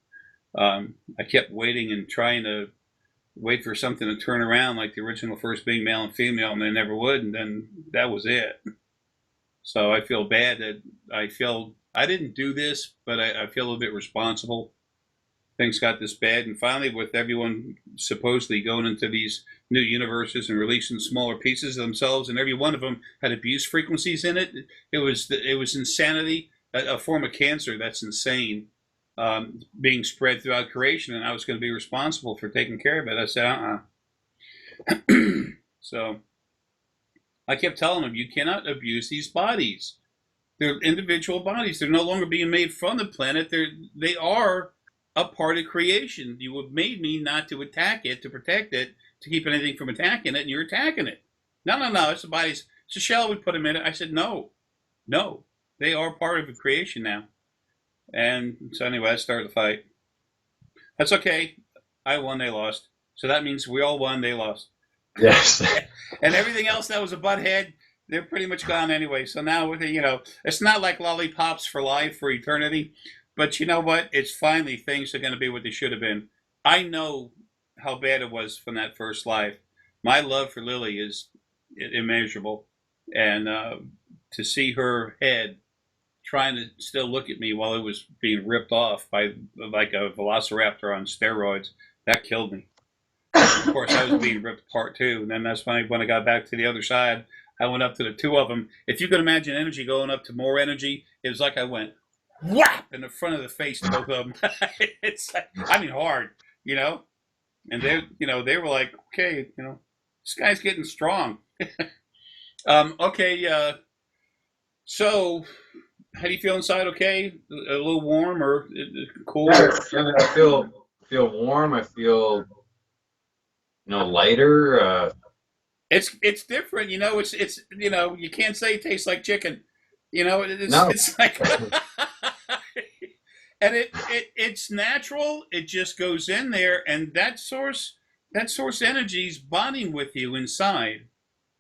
I kept waiting and trying to wait for something to turn around, like the original first being male and female, and they never would, and then that was it. So I feel bad that I didn't do this, but I feel a little bit responsible. Things got this bad, and finally, with everyone supposedly going into these new universes and releasing smaller pieces of themselves, and every one of them had abuse frequencies in it. It was insanity. A form of cancer that's insane, being spread throughout creation, and I was going to be responsible for taking care of it. I said, So I kept telling them, you cannot abuse these bodies. They're individual bodies. They're no longer being made from the planet. They are a part of creation. You have made me not to attack it, to protect it, to keep anything from attacking it, and you're attacking it. No. It's the bodies. It's a shell. We put them in it. I said, no. They are part of the creation now. And so anyway, I started the fight. That's okay. I won, they lost. So that means we all won, they lost. Yes. And everything else that was a butt head, they're pretty much gone anyway. So now, it's not like lollipops for life, for eternity. But you know what? It's finally, things are going to be what they should have been. I know how bad it was from that first life. My love for Lily is immeasurable. And to see her head trying to still look at me while it was being ripped off by like a velociraptor on steroids, that killed me. Of course, I was being ripped apart too. And then that's when I got back to the other side, I went up to the two of them. If you could imagine energy going up to more energy, it was like I went whap in the front of the face of both of them. It's, hard, And they were like, okay, this guy's getting strong. Okay, so How do you feel inside? Okay, a little warm or cool? Yeah, I feel warm. I feel lighter. It's different, you know. It's you can't say it tastes like chicken, No. it's like, and it's natural. It just goes in there, and that source energy is bonding with you inside.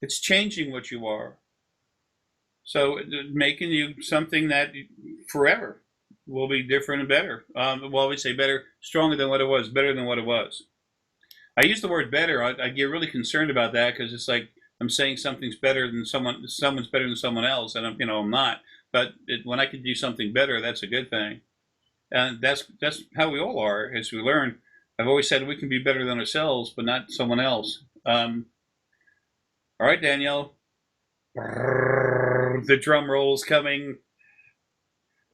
It's changing what you are, so making you something that forever will be different and better. Well, we say better, stronger than what it was, better than what it was. I use the word better. I get really concerned about that because it's like I'm saying something's better than someone's better than someone else, and I'm not. But when I can do something better, that's a good thing, and that's how we all are as we learn. I've always said we can be better than ourselves, but not someone else. All right, Danielle, the drum roll's coming.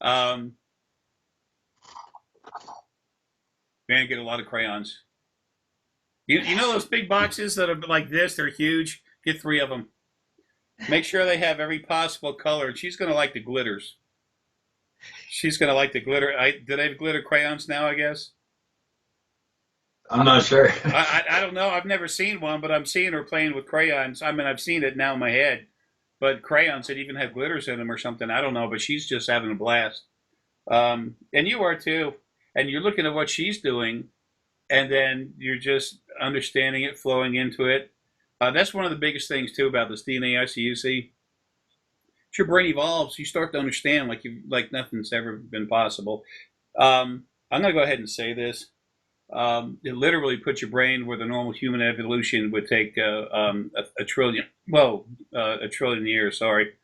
Um, We're gonna get a lot of crayons. You know those big boxes that are like this? They're huge. Get 3 of them. Make sure they have every possible color. She's gonna like the glitters. She's gonna like the glitter. Do they have glitter crayons now? I guess. I'm not sure. I don't know. I've never seen one, but I'm seeing her playing with crayons. I mean, I've seen it now in my head. But crayons that even have glitters in them or something. I don't know. But she's just having a blast. And you are too. And you're looking at what she's doing, and then you're just understanding it, flowing into it. That's one of the biggest things too about this DNA ICUC. As your brain evolves, you start to understand like nothing's ever been possible. I'm going to go ahead and say this. It literally puts your brain where the normal human evolution would take a trillion. Well, a trillion years. Sorry.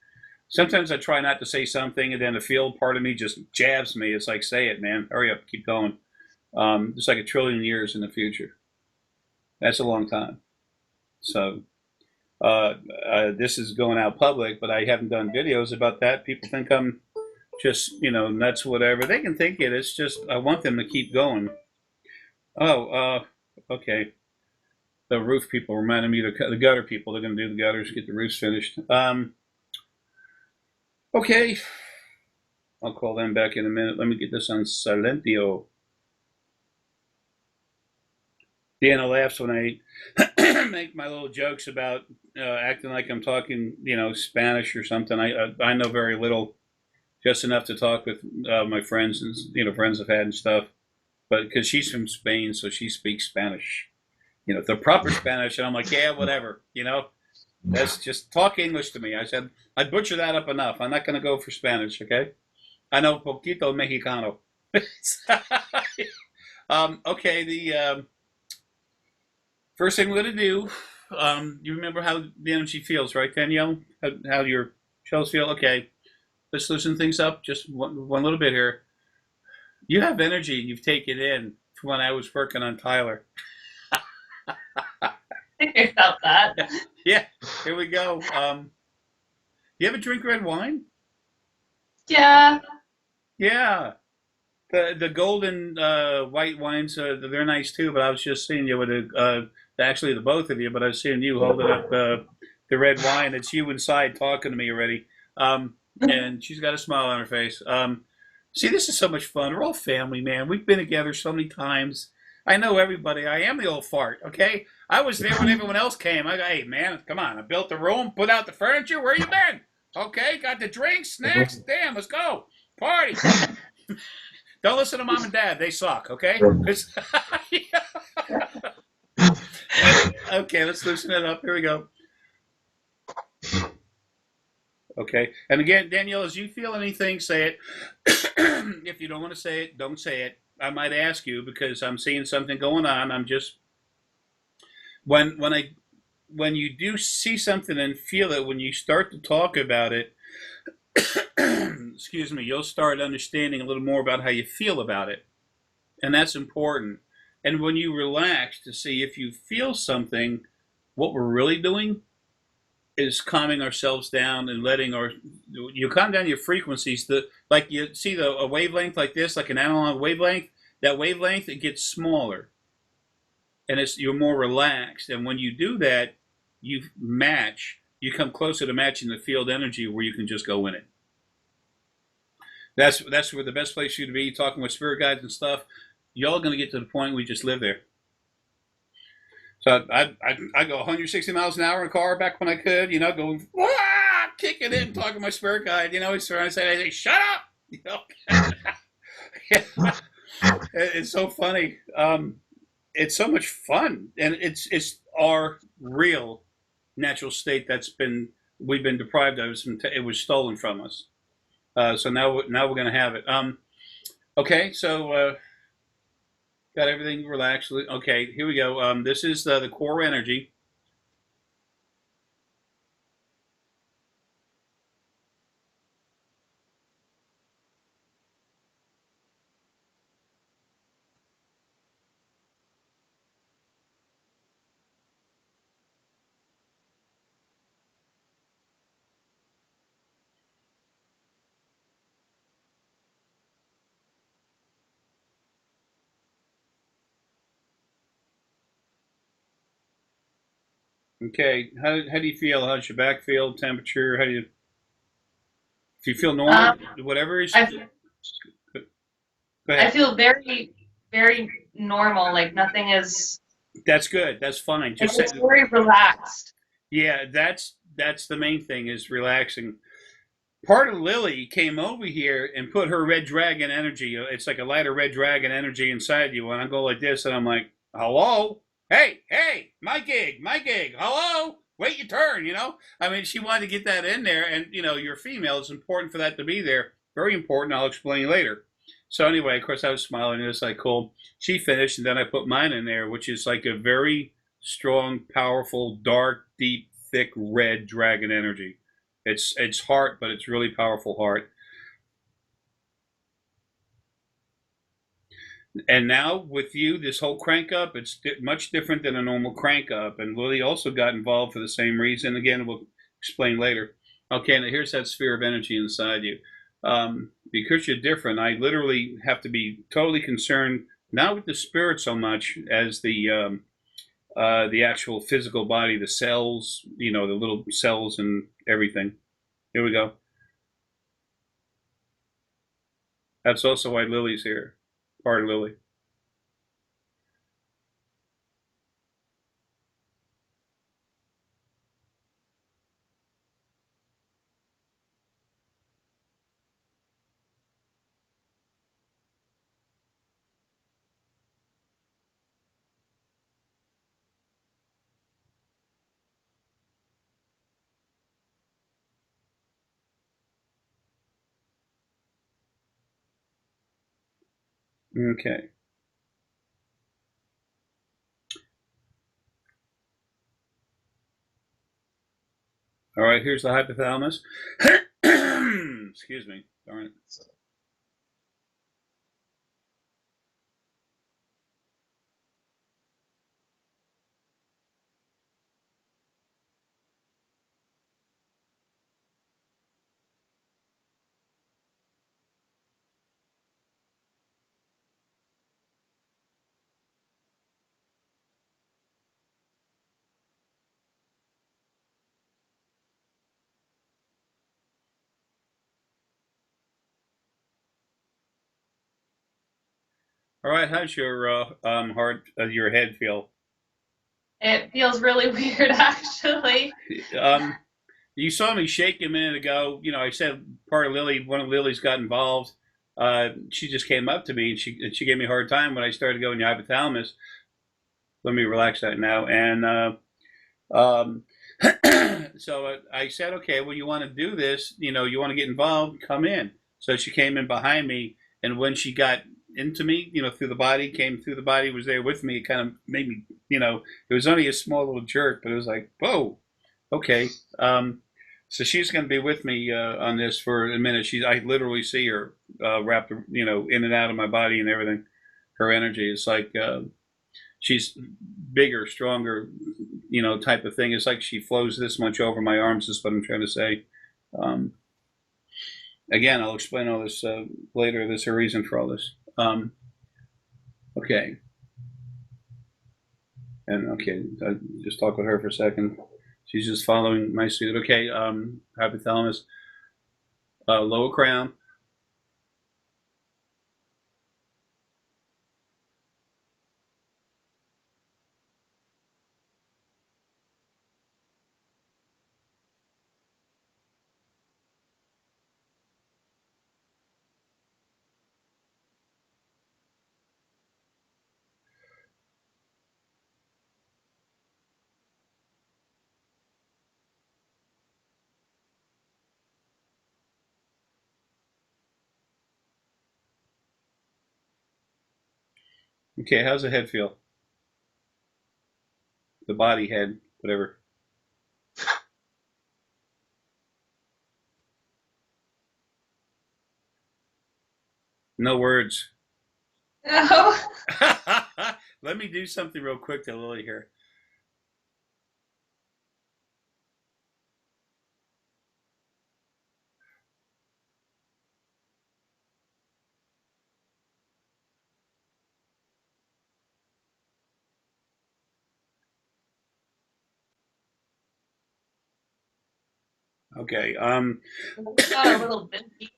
Sometimes I try not to say something, and then the field part of me just jabs me. It's like, say it, man. Hurry up, keep going. It's like a trillion years in the future. That's a long time. So this is going out public, but I haven't done videos about that. People think I'm just, nuts, whatever. They can think it. It's just I want them to keep going. Oh, okay. The roof people reminded me of the gutter people. They're going to do the gutters, get the roofs finished. Okay. I'll call them back in a minute. Let me get this on Silentio. Deanna laughs when I make my little jokes about acting like I'm talking, Spanish or something. I know very little, just enough to talk with my friends and friends I've had and stuff. But because she's from Spain, so she speaks Spanish, the proper Spanish, and I'm like, yeah, whatever, That's just talk English to me. I said I'd butcher that up enough. I'm not going to go for Spanish, okay? I know poquito mexicano. Okay, the first thing we're going to do, you remember how the energy feels, right, Danielle? How your shells feel? Okay, let's loosen things up just one little bit here. You have energy you've taken in from when I was working on Tyler. I think I felt that. Yeah, here we go. You ever drink red wine? Yeah. Yeah. The golden white wines, they're nice too, but I was just seeing you with actually the both of you, but I was seeing you holding up the red wine. It's you inside talking to me already. And she's got a smile on her face. See, this is so much fun. We're all family, man. We've been together so many times. I know everybody. I am the old fart, okay? I was there when everyone else came. I go, hey, man, come on. I built the room, put out the furniture. Where you been? Okay, got the drinks, snacks. Damn, let's go. Party. Don't listen to mom and dad. They suck, okay? Okay, let's loosen it up. Here we go. Okay, and again, Danielle, as you feel anything, say it. If you don't want to say it, don't say it. I might ask you because I'm seeing something going on. I'm just when you do see something and feel it, when you start to talk about it, excuse me, you'll start understanding a little more about how you feel about it, and that's important. And when you relax to see if you feel something, what we're really doing is calming ourselves down and letting you calm down your frequencies. Like you see a wavelength like this, like an analog wavelength. That wavelength, it gets smaller, and you're more relaxed. And when you do that, you come closer to matching the field energy where you can just go in it. That's where the best place for you to be, talking with spirit guides and stuff. Y'all gonna get to the point we just live there. So I go 160 miles an hour in a car back when I could, going kicking it and talking to my spirit guide. He's trying to say, "Shut up!" It's so funny. It's so much fun, and it's our real natural state we've been deprived of. It was stolen from us. So now we're gonna have it. Okay, so got everything relaxed. Okay, here we go. This is the core energy. Okay, how do you feel? How's your back feel? Temperature? If you feel normal, whatever is. I Go ahead. feel very, very normal. Like nothing is. That's good. That's fine. It's very relaxed. Yeah, that's the main thing is relaxing. Part of Lily came over here and put her red dragon energy. It's like a lighter red dragon energy inside you. And I go like this, and I'm like, "Hello, hey, my gig, hello, wait your turn." I mean, she wanted to get that in there, and you're female. It's important for that to be there. Very important. I'll explain later. So anyway, of course, I was smiling. It was like cool. She finished, and then I put mine in there, which is like a very strong, powerful, dark, deep, thick red dragon energy. It's heart, but it's really powerful heart. And now with you, this whole crank up, it's much different than a normal crank up. And Lily also got involved for the same reason. Again, we'll explain later. Okay, now here's that sphere of energy inside you. Because you're different, I literally have to be totally concerned, not with the spirit so much as the actual physical body, the cells, the little cells and everything. Here we go. That's also why Lily's here. Part of Lily. Okay. All right, here's the hypothalamus. Excuse me. Darn it. All right, how's your your head feel? It feels really weird, actually. You saw me shake a minute ago. I said part of Lily, one of Lily's got involved. She just came up to me and she gave me a hard time when I started going to hypothalamus. Let me relax that now. And um, so I said, okay, well, you want to do this? You want to get involved? Come in. So she came in behind me, and when she got into me, through the body, came through the body, was there with me. It kind of made me, it was only a small little jerk, but it was like, whoa, okay. So she's going to be with me on this for a minute. I literally see her wrapped, in and out of my body and everything. Her energy is like she's bigger, stronger, type of thing. It's like she flows this much over my arms. Is what I'm trying to say. Um, Again, I'll explain all this later. There's a reason for all this. Okay. And okay, I just talk with her for a second. She's just following my suit. Okay, hypothalamus, lower crown, Okay, how's the head feel? The body, head, whatever. No words. No. Let me do something real quick to Lily here. Okay. I just got a little dizzy.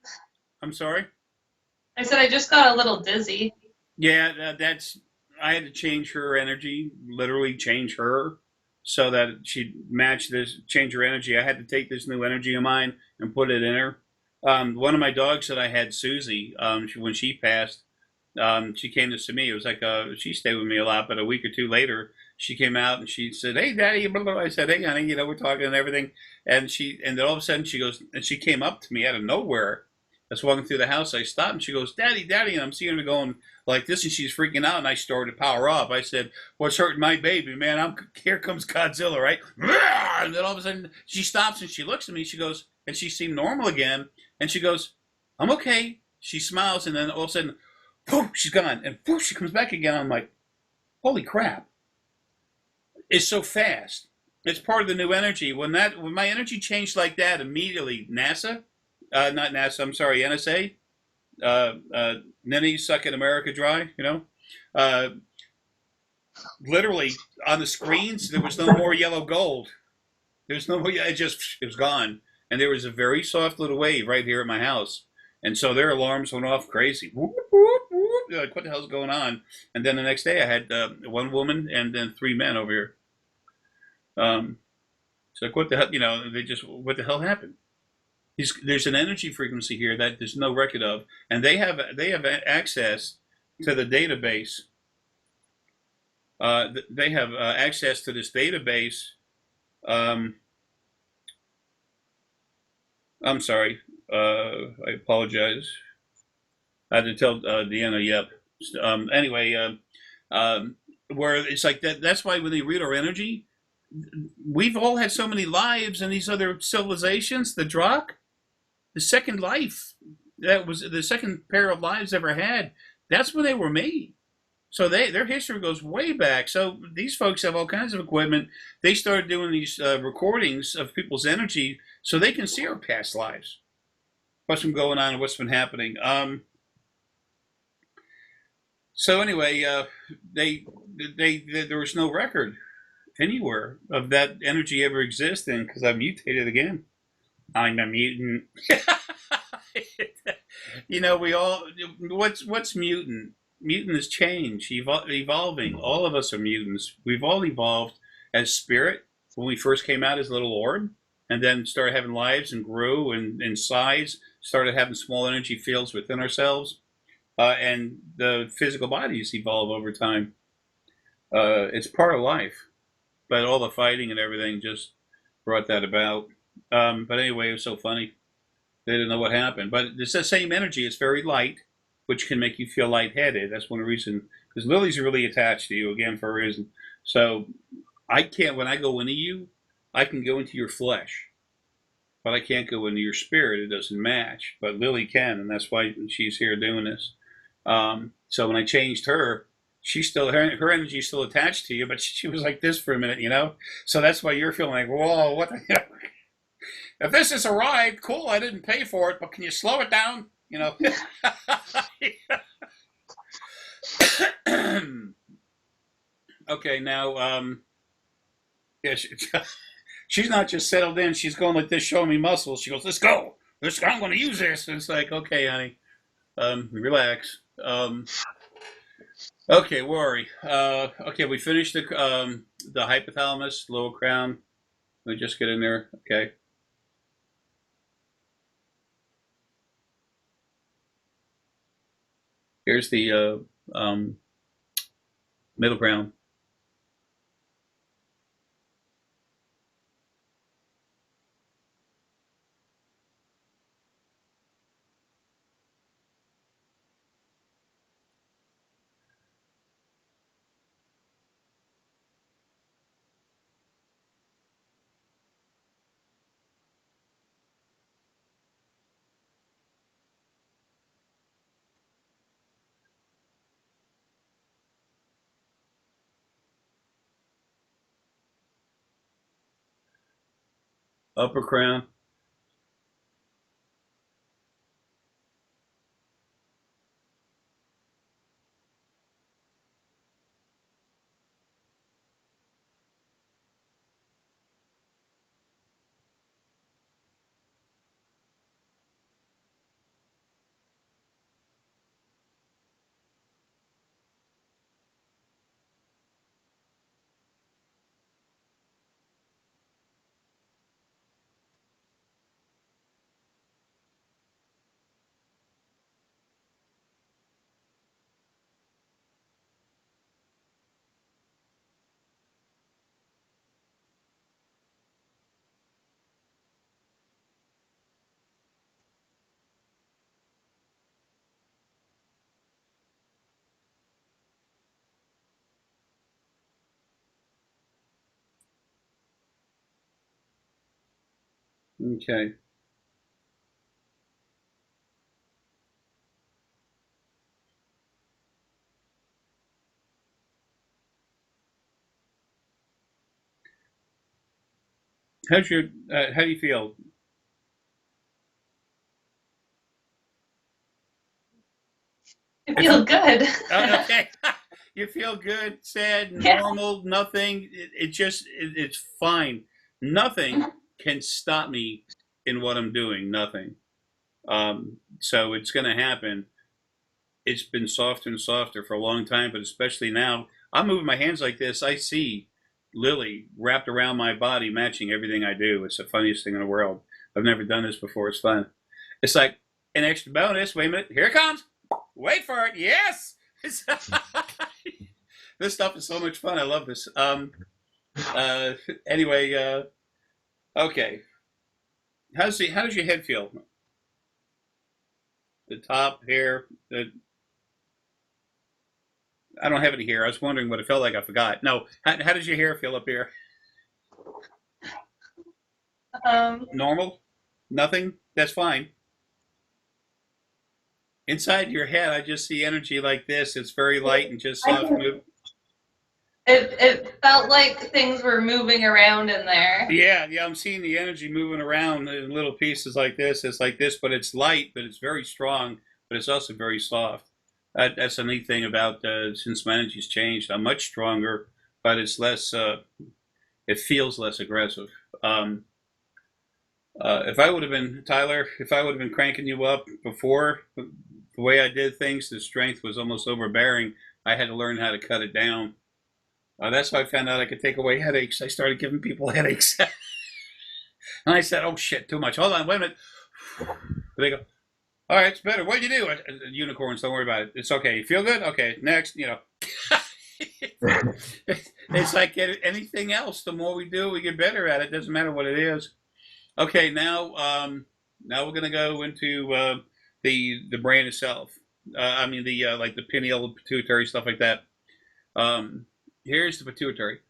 I'm sorry. I said I just got a little dizzy. Yeah, that's. I had to change her energy, literally change her, so that she'd match this. Change her energy. I had to take this new energy of mine and put it in her. One of my dogs that I had, Susie, when she passed, she came to see me. It was like she stayed with me a lot, but a week or two later, she came out and she said, "Hey, Daddy." Blah, blah, blah. I said, "Hey, honey, we're talking and everything." And then all of a sudden she goes, and she came up to me out of nowhere. I was walking through the house. I stopped and she goes, "Daddy, Daddy," and I'm seeing her going like this, and she's freaking out. And I started to power up. I said, "What's hurting my baby, man? Here comes Godzilla, right?" And then all of a sudden she stops and she looks at me. She goes, and she seemed normal again, and she goes, "I'm okay." She smiles, and then all of a sudden, poof, she's gone, and poof, she comes back again. I'm like, holy crap! It's so fast. It's part of the new energy. When my energy changed like that, immediately NASA, not NASA, I'm sorry, NSA, Ninnies sucking America dry. Uh, literally on the screens there was no more yellow gold. There's no more. It was gone, and there was a very soft little wave right here at my house, and so their alarms went off crazy. Whoop, whoop, whoop. Like, what the hell's going on? And then the next day, I had one woman and then three men over here. Um, so like, what the hell? They just, what the hell happened? There's an energy frequency here that there's no record of, and they have access to the database. They have access to this database. Um, I'm sorry. I apologize. I had to tell Deanna, yep. Anyway, where it's like that. That's why when they read our energy, we've all had so many lives in these other civilizations. The Drak, the second life, that was the second pair of lives ever had. That's when they were made. So their history goes way back. So these folks have all kinds of equipment. They started doing these recordings of people's energy so they can see our past lives, what's been going on and what's been happening. So anyway, there was no record anywhere of that energy ever existing because I mutated again. I'm a mutant. We all. What's mutant? Mutant is change, evolving. All of us are mutants. We've all evolved as spirit when we first came out as a little orb, and then started having lives and grew and in size. Started having small energy fields within ourselves, and the physical bodies evolve over time. It's part of life, but all the fighting and everything just brought that about. But anyway, it was so funny. They didn't know what happened. But it's the same energy. It's very light, which can make you feel lightheaded. That's one reason. Because Lily's really attached to you, again, for a reason. So I can't, when I go into you, I can go into your flesh, but I can't go into your spirit. It doesn't match. But Lily can, and that's why she's here doing this. So when I changed her, her energy is still attached to you, but she was like this for a minute. So that's why you're feeling like, whoa, what the if this is a ride, cool, I didn't pay for it, but can you slow it down? Okay, now, yeah, she's not just settled in. She's going like this, showing me muscles. She goes, let's go. I'm going to use this. And it's like, okay, honey, relax. Okay, worry. Okay, we finished the hypothalamus, lower crown. Let me just get in there. Okay. Here's the middle ground. Upper crown. Okay. How's your? How do you feel? I If feel good. okay, you feel good, sad, Yeah. normal, nothing. It's fine. Nothing can stop me in what I'm doing. Nothing. So it's going to happen. It's been softer and softer for a long time, but especially now, I'm moving my hands like this. I see Lily wrapped around my body, matching everything I do. It's the funniest thing in the world. I've never done this before. It's fun. It's like an extra bonus. Wait a minute. Here it comes. Wait for it. Yes. This stuff is so much fun. I love this. Uh, anyway, okay. How does your head feel? The top hair. I don't have any hair. I was wondering what it felt like. I forgot. No. How does your hair feel up here? Um, Normal? Nothing? That's fine. Inside your head, I just see energy like this. It's very light and just I soft can, move. it felt like things were moving around in there. Yeah, yeah, I'm seeing the energy moving around in little pieces like this. It's like this, but it's light, but it's very strong, but it's also very soft. That's a neat thing about since my energy's changed. I'm much stronger, but it's less. It feels less aggressive. Um, if I would have been Tyler, if I would have been cranking you up before, the way I did things, the strength was almost overbearing. I had to learn how to cut it down. That's how I found out I could take away headaches. I started giving people headaches. And I said, "Oh shit, too much. Hold on, wait a minute." They go, "All right, it's better. What do you do?" Unicorns, don't worry about it. It's okay. You feel good? Okay, next. It's like anything else. The more we do, we get better at it. Doesn't matter what it is. Okay, now we're gonna go into the brain itself. I mean the like the pineal, pituitary, stuff like that. Um, Here's the pituitary.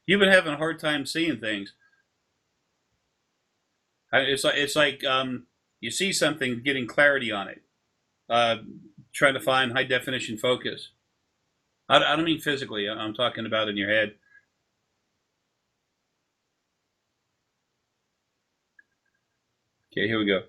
You've been having a hard time seeing things. It's like you see something, getting clarity on it. Uh, Trying to find high definition focus. I don't mean physically. I'm talking about in your head. Okay, here we go.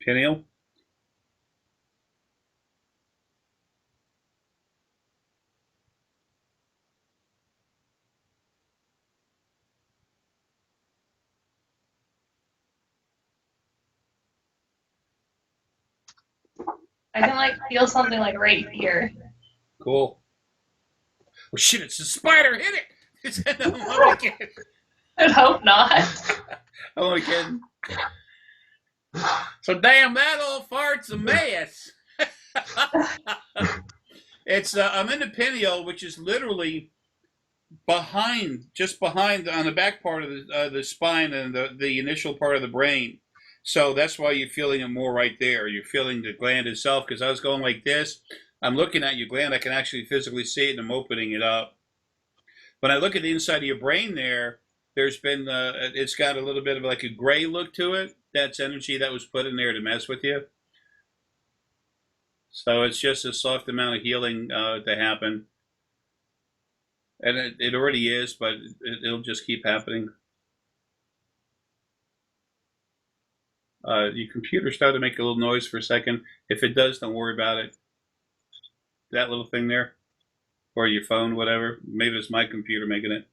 Pineal. I can like feel something like right here. Cool. Well, shit, it's a spider. Hit it. I'm only kidding. I'd hope not. I'm only kidding. So damn, that old fart's a mess. It's I'm in the pineal, which is literally just behind on the back part of the spine and the initial part of the brain. So that's why you're feeling it more right there. You're feeling the gland itself, because I was going like this. I'm looking at your gland. I can actually physically see it, and I'm opening it up. When I look at the inside of your brain there's been, it's got a little bit of like a gray look to it. That's energy that was put in there to mess with you. So it's just a soft amount of healing to happen. And it already is, but it'll just keep happening. Your computer started to make a little noise for a second. If it does, don't worry about it. That little thing there, or your phone, whatever. Maybe it's my computer making it.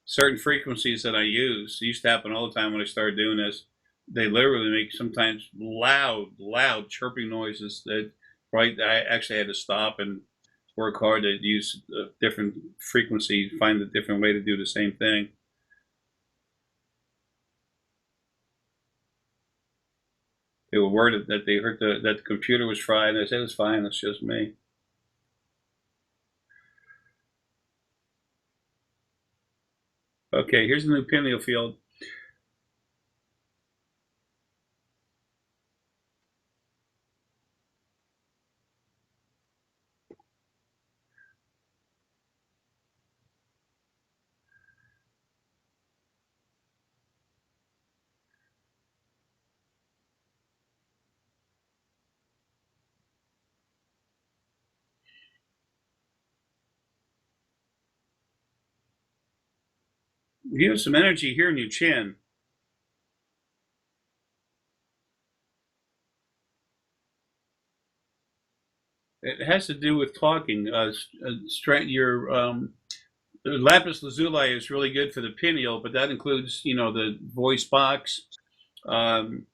Certain frequencies that I use, it used to happen all the time when I started doing this. They literally make sometimes loud chirping noises that, right, I actually had to stop and work hard to use a different frequency, find a different way to do the same thing. They were worried that they heard that the computer was fried, and I said, it's fine, it's just me. Okay, here's the new pineal field. You have some energy here in your chin. It has to do with talking. Your lapis lazuli is really good for the pineal, but that includes, the voice box, um,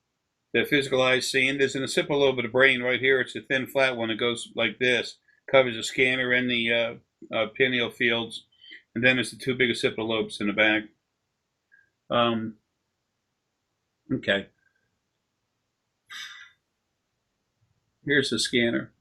the physical eyes seeing. There's in a simple lobe of the brain right here. It's a thin, flat one. It goes like this, covers the scanner and the pineal fields, and then there's the two big occipital lobes in the back. Okay. Here's the scanner.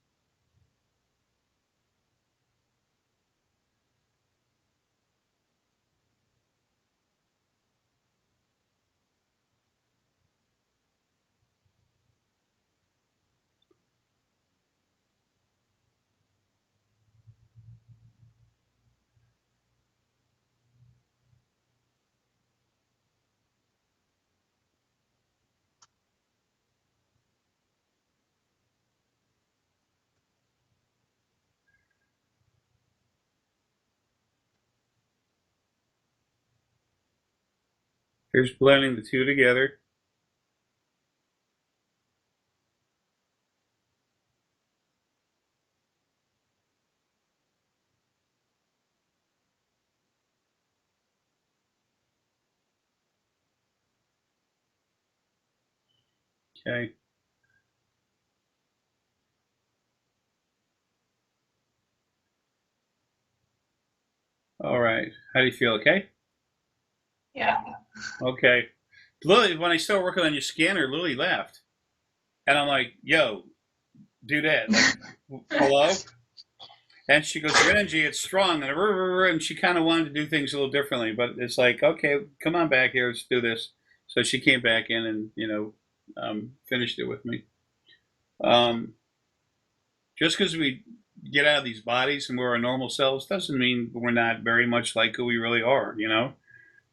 Here's blending the two together. Okay. All right. How do you feel? Okay. Yeah. Okay. Lily, when I started working on your scanner, Lily laughed, and I'm like, "Yo, do that." Like, hello. And she goes, "Your energy, it's strong," and she kind of wanted to do things a little differently, but it's like, okay, come on back here, let's do this. So she came back in and finished it with me. Um, just because we get out of these bodies and we're our normal selves doesn't mean we're not very much like who we really are.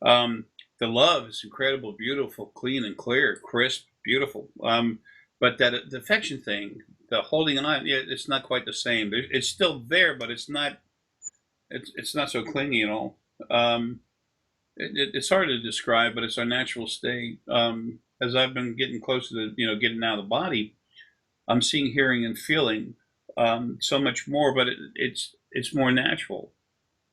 Um, the love is incredible, beautiful, clean and clear, crisp, beautiful. But that the affection thing, the holding on, yeah, it's not quite the same. It's still there, but it's not. It's not so clingy at all. It's hard to describe, but it's our natural state. As I've been getting closer to getting out of the body, I'm seeing, hearing, and feeling so much more. But it's more natural.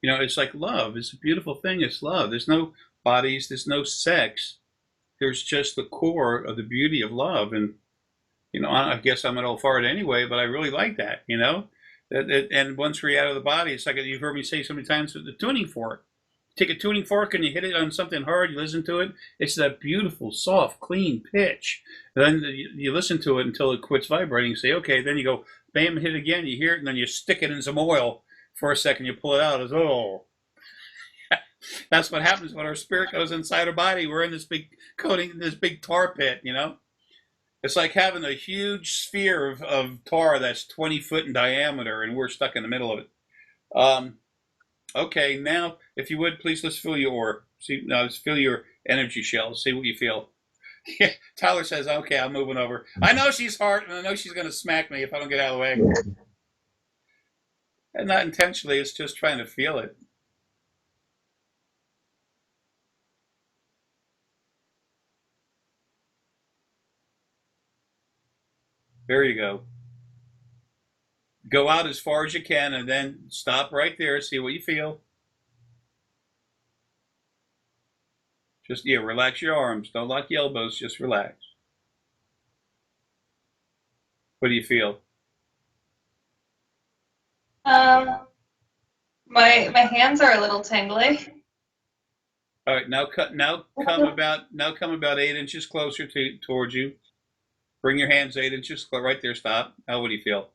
It's like love. It's a beautiful thing. It's love. There's no bodies. There's no sex. There's just the core of the beauty of love. And I guess I'm an old fart anyway, but I really like that. And once we're out of the body, it's like you've heard me say so many times with the tuning fork. Take a tuning fork and you hit it on something hard, you listen to it, it's that beautiful, soft, clean pitch. Then you listen to it until it quits vibrating, you say, okay, then you go, bam, hit it again, you hear it, and then you stick it in some oil for a second, you pull it out, it's, oh. That's what happens when our spirit goes inside our body. We're in this big coating, this big tar pit, you know? It's like having a huge sphere of tar that's 20 foot in diameter, and we're stuck in the middle of it. Okay, now, if you would, please let's feel your aura. See, now let's feel your energy shells. See what you feel. Tyler says, okay, I'm moving over. I know she's hard, and I know she's going to smack me if I don't get out of the way. And not intentionally, it's just trying to feel it. There you go. Go out as far as you can and then stop right there, see what you feel. Just, yeah, relax your arms. Don't lock your elbows, just relax. What do you feel? My hands are a little tingly. All right, now come about 8 inches closer towards you. Bring your hands 8 inches right there. Stop. Now, what do you feel?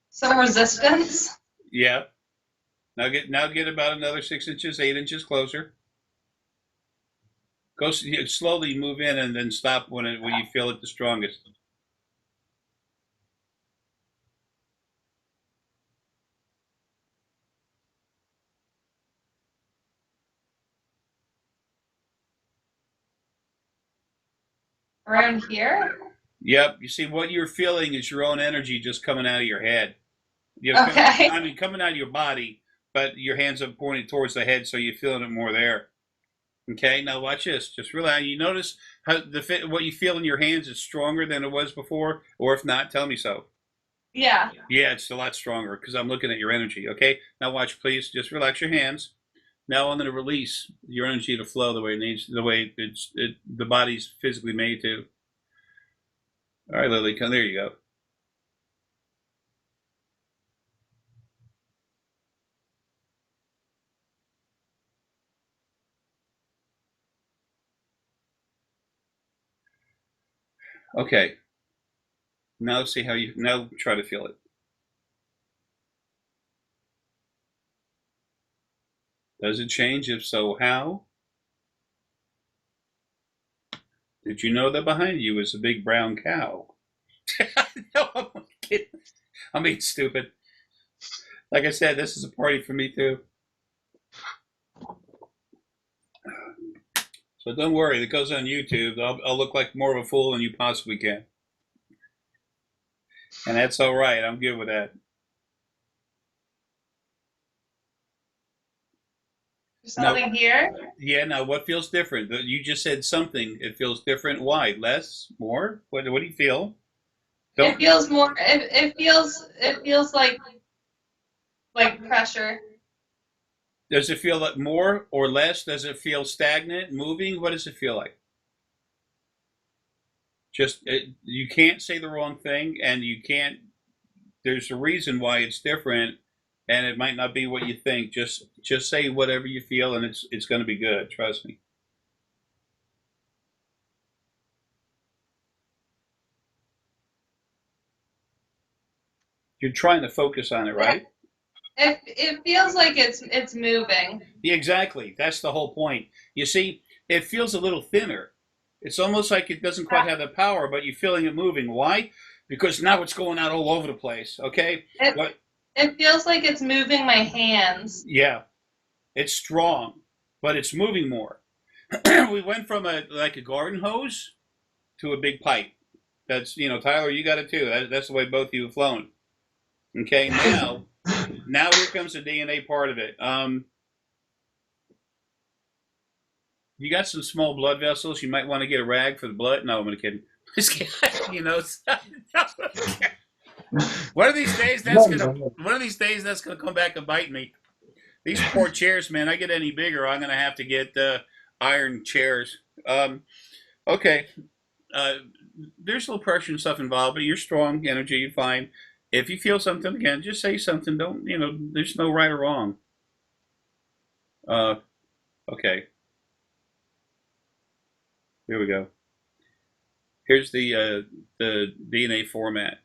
Some resistance. Yeah. Now get about another 6 inches, 8 inches closer. Go slowly move in and then stop when you feel it the strongest. Around here? Yep. You see, what you're feeling is your own energy just coming out of your head. Okay. I mean, coming out of your body, but your hands are pointed towards the head, so you're feeling it more there. Okay, now watch this. Just relax. You notice how what you feel in your hands is stronger than it was before, or if not, tell me so. Yeah. Yeah, it's a lot stronger because I'm looking at your energy. Okay, now watch, please. Just relax your hands. Now I'm going to release your energy to flow the way it needs, the way the body's physically made to. All right, Lily, come. There you go. Okay. Now let's see how you now try to feel it. Does it change? If so, how? Did you know that behind you is a big brown cow? No, I'm kidding. I'm being stupid. Like I said, this is a party for me too. So don't worry, it goes on YouTube. I'll look like more of a fool than you possibly can. And that's all right. I'm good with that. There's something here. Yeah, now what feels different? You just said something. It feels different. Why? Less? More? What do you feel? It feels more. It feels like pressure. Does it feel like more or less? Does it feel stagnant, moving? What does it feel like? You can't say the wrong thing, and you can't. There's a reason why it's different, and it might not be what you think. Just say whatever you feel, and it's going to be good. Trust me. You're trying to focus on it, right? It feels like it's moving. Yeah, exactly. That's the whole point. You see, it feels a little thinner. It's almost like it doesn't quite have the power, but you're feeling it moving. Why? Because now it's going out all over the place. Okay. It feels like it's moving my hands. Yeah, it's strong, but it's moving more. We went from a garden hose to a big pipe. That's Tyler, you got it too. That's the way both of you have flown. Okay, now here comes the DNA part of it. You got some small blood vessels. You might want to get a rag for the blood. No, I'm kidding. Just kidding. One of these days that's gonna come back and bite me. These poor chairs, man. I get any bigger, I'm gonna have to get iron chairs. Okay. there's a little pressure and stuff involved, but you're strong, energy, you're fine. If you feel something again, just say something. Don't, there's no right or wrong. Uh, okay, here we go. Here's the DNA format.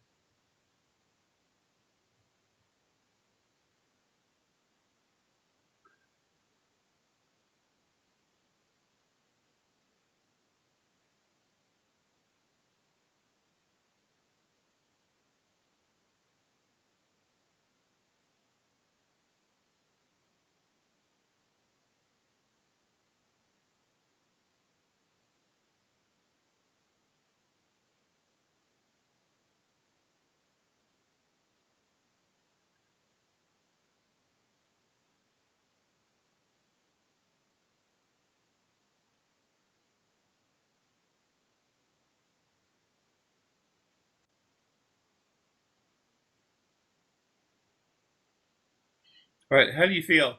All right, how do you feel?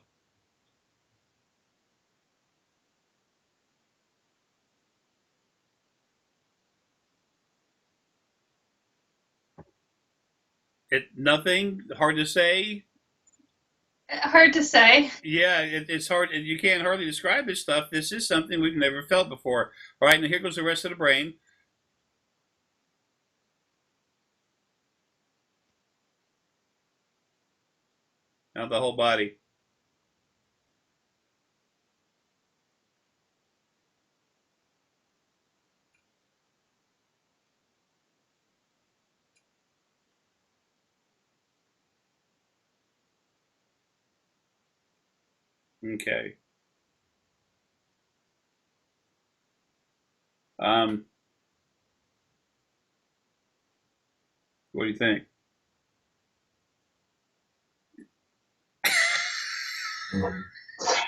Nothing hard to say. Hard to say. Yeah, it's hard. You can't hardly describe this stuff. This is something we've never felt before. All right, now here goes the rest of the brain. Now the whole body. Okay. Um, what do you think?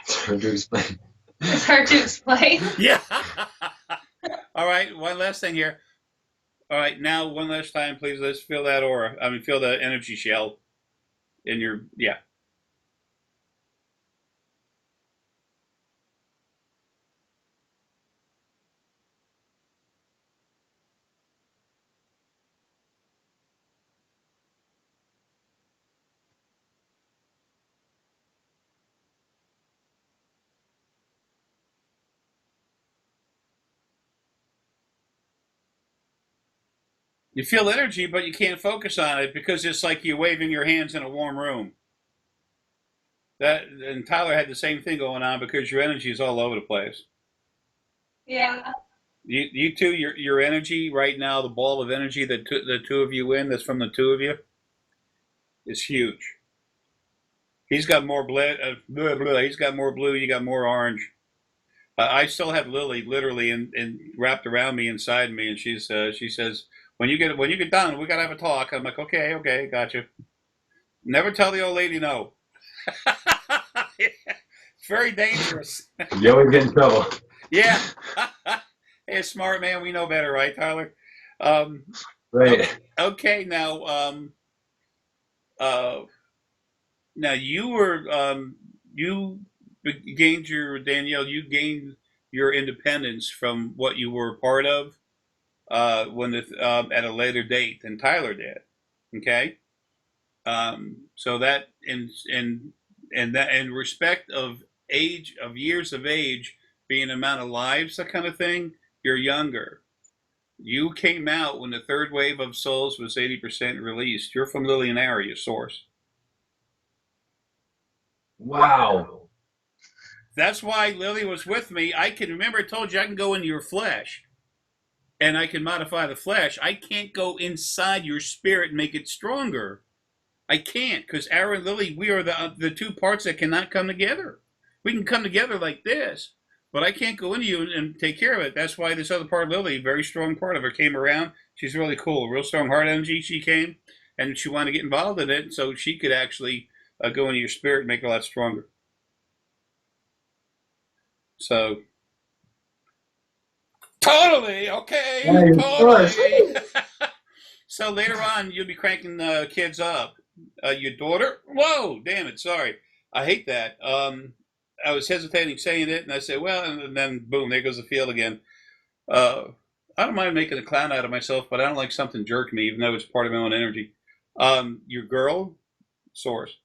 It's hard to explain. It's hard to explain. Yeah. All right, one last thing here. All right, now one last time, please. Let's feel that aura. I mean, feel the energy shell in your, yeah. You feel energy, but you can't focus on it because it's like you're waving your hands in a warm room. That and Tyler had the same thing going on because your energy is all over the place. Yeah. You two, your energy right now, the ball of energy that the two of you in, that's from the two of you, is huge. He's got more he's got more blue. You got more orange. I still have Lily literally in wrapped around me, inside me, and she says, when you get done, we gotta have a talk. I'm like, okay, okay, gotcha. Never tell the old lady no. It's very dangerous. You always get in trouble. Yeah. Hey, smart man, we know better, right, Tyler? Um, Right. okay, uh, now you were you gained your Danielle. You gained your independence from what you were a part of at a later date than Tyler did. Okay, so that in that in respect of age of years of age being amount of lives, that kind of thing, you're younger. You came out when the third wave of souls was 80% released. You're from Lily and Arae, your source. Wow. That's why Lily was with me. I can remember I told you I can go into your flesh and I can modify the flesh. I can't go inside your spirit and make it stronger. I can't because Arae and Lily, we are the two parts that cannot come together. We can come together like this, but I can't go into you and take care of it. That's why this other part of Lily, very strong part of her, came around. She's really cool, real strong heart energy. She came and she wanted to get involved in it so she could actually go into your spirit and make it a lot stronger. So totally okay, Yeah, of course. totally. So later on, you'll be cranking kids up. Your daughter? Whoa, damn it! Sorry, I hate that. I was hesitating saying it, and I said, "Well," and then boom, there goes the field again. Uh, I don't mind making a clown out of myself, but I don't like something jerking me, even though it's part of my own energy. Your girl, source.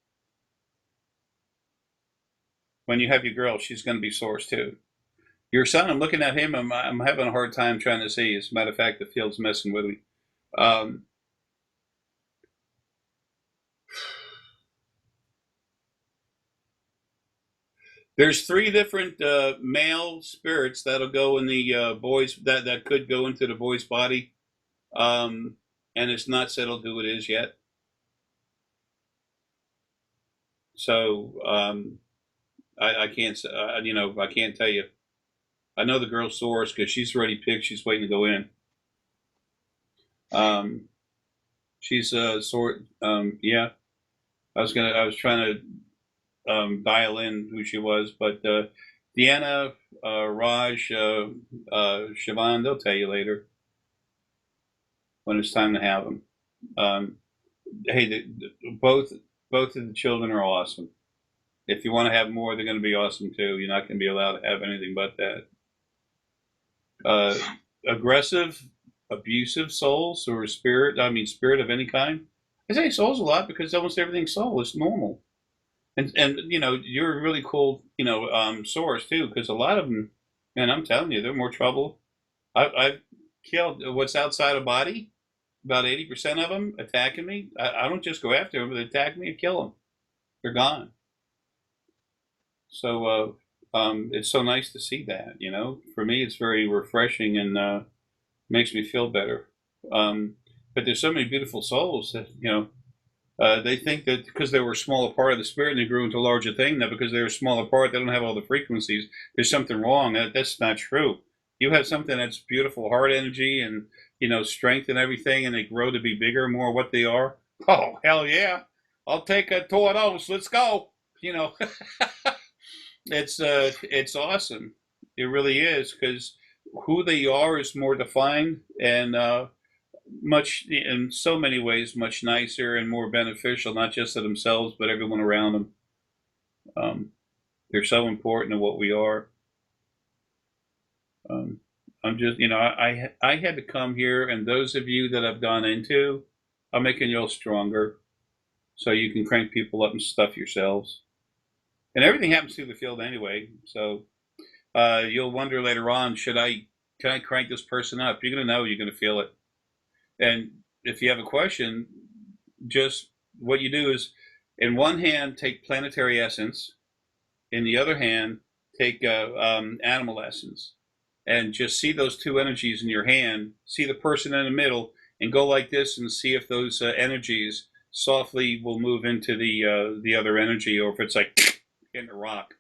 When you have your girl, she's going to be source too. Your son, I'm looking at him. I'm having a hard time trying to see. As a matter of fact, the field's messing with me. Um, there's three different male spirits that'll go in the boy's that could go into the boy's body, and it's not settled who it is yet. So I can't, I can't tell you. I know the girl's source because she's already picked. She's waiting to go in. Um, she's yeah. I was trying to dial in who she was, but Deanna, Raj, Siobhan, they'll tell you later when it's time to have them. Hey, both of the children are awesome. If you want to have more, they're going to be awesome too. You're not going to be allowed to have anything but that. Aggressive, abusive souls or spirit of any kind. I say souls a lot because almost everything's soul is normal. And you're a really cool, source too, because a lot of them, man, I'm telling you, they're more trouble. I've killed what's outside of body. About 80% of them attacking me. I don't just go after them, but they attack me and kill them. They're gone. So it's so nice to see that. For me, it's very refreshing and makes me feel better. But there's so many beautiful souls that they think that because they were a smaller part of the spirit and they grew into a larger thing, that because they're a smaller part, they don't have all the frequencies. There's something wrong. That's not true. You have something that's beautiful heart energy and strength and everything, and they grow to be bigger, more what they are. Oh hell yeah! I'll take a two of those. Let's go. It's awesome. It really is because who they are is more defined and much in so many ways much nicer and more beneficial, not just to themselves but everyone around them. They're so important to what we are. I'm just, I had to come here, and those of you that I've gone into, I'm making you all stronger, so you can crank people up and stuff yourselves. And everything happens through the field anyway. So you'll wonder later on, can I crank this person up? You're gonna know, you're gonna feel it. And if you have a question, just what you do is, in one hand, take planetary essence. In the other hand, take animal essence. And just see those two energies in your hand, see the person in the middle, and go like this and see if those energies softly will move into the other energy, or if it's like hitting a rock.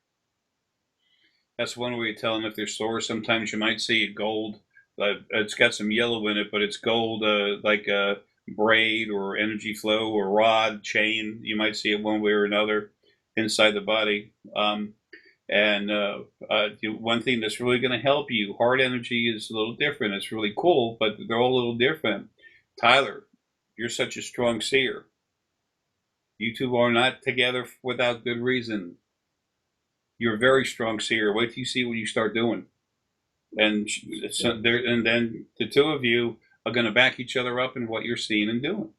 That's one way of telling if they're sore. Sometimes you might see gold. It's got some yellow in it, but it's gold, like a braid or energy flow or rod, chain. You might see it one way or another inside the body. And one thing that's really going to help you, heart energy is a little different. It's really cool, but they're all a little different. Tyler, you're such a strong seer. You two are not together without good reason. You're a very strong seer. Wait till you see what you start doing. And then the two of you are going to back each other up in what you're seeing and doing.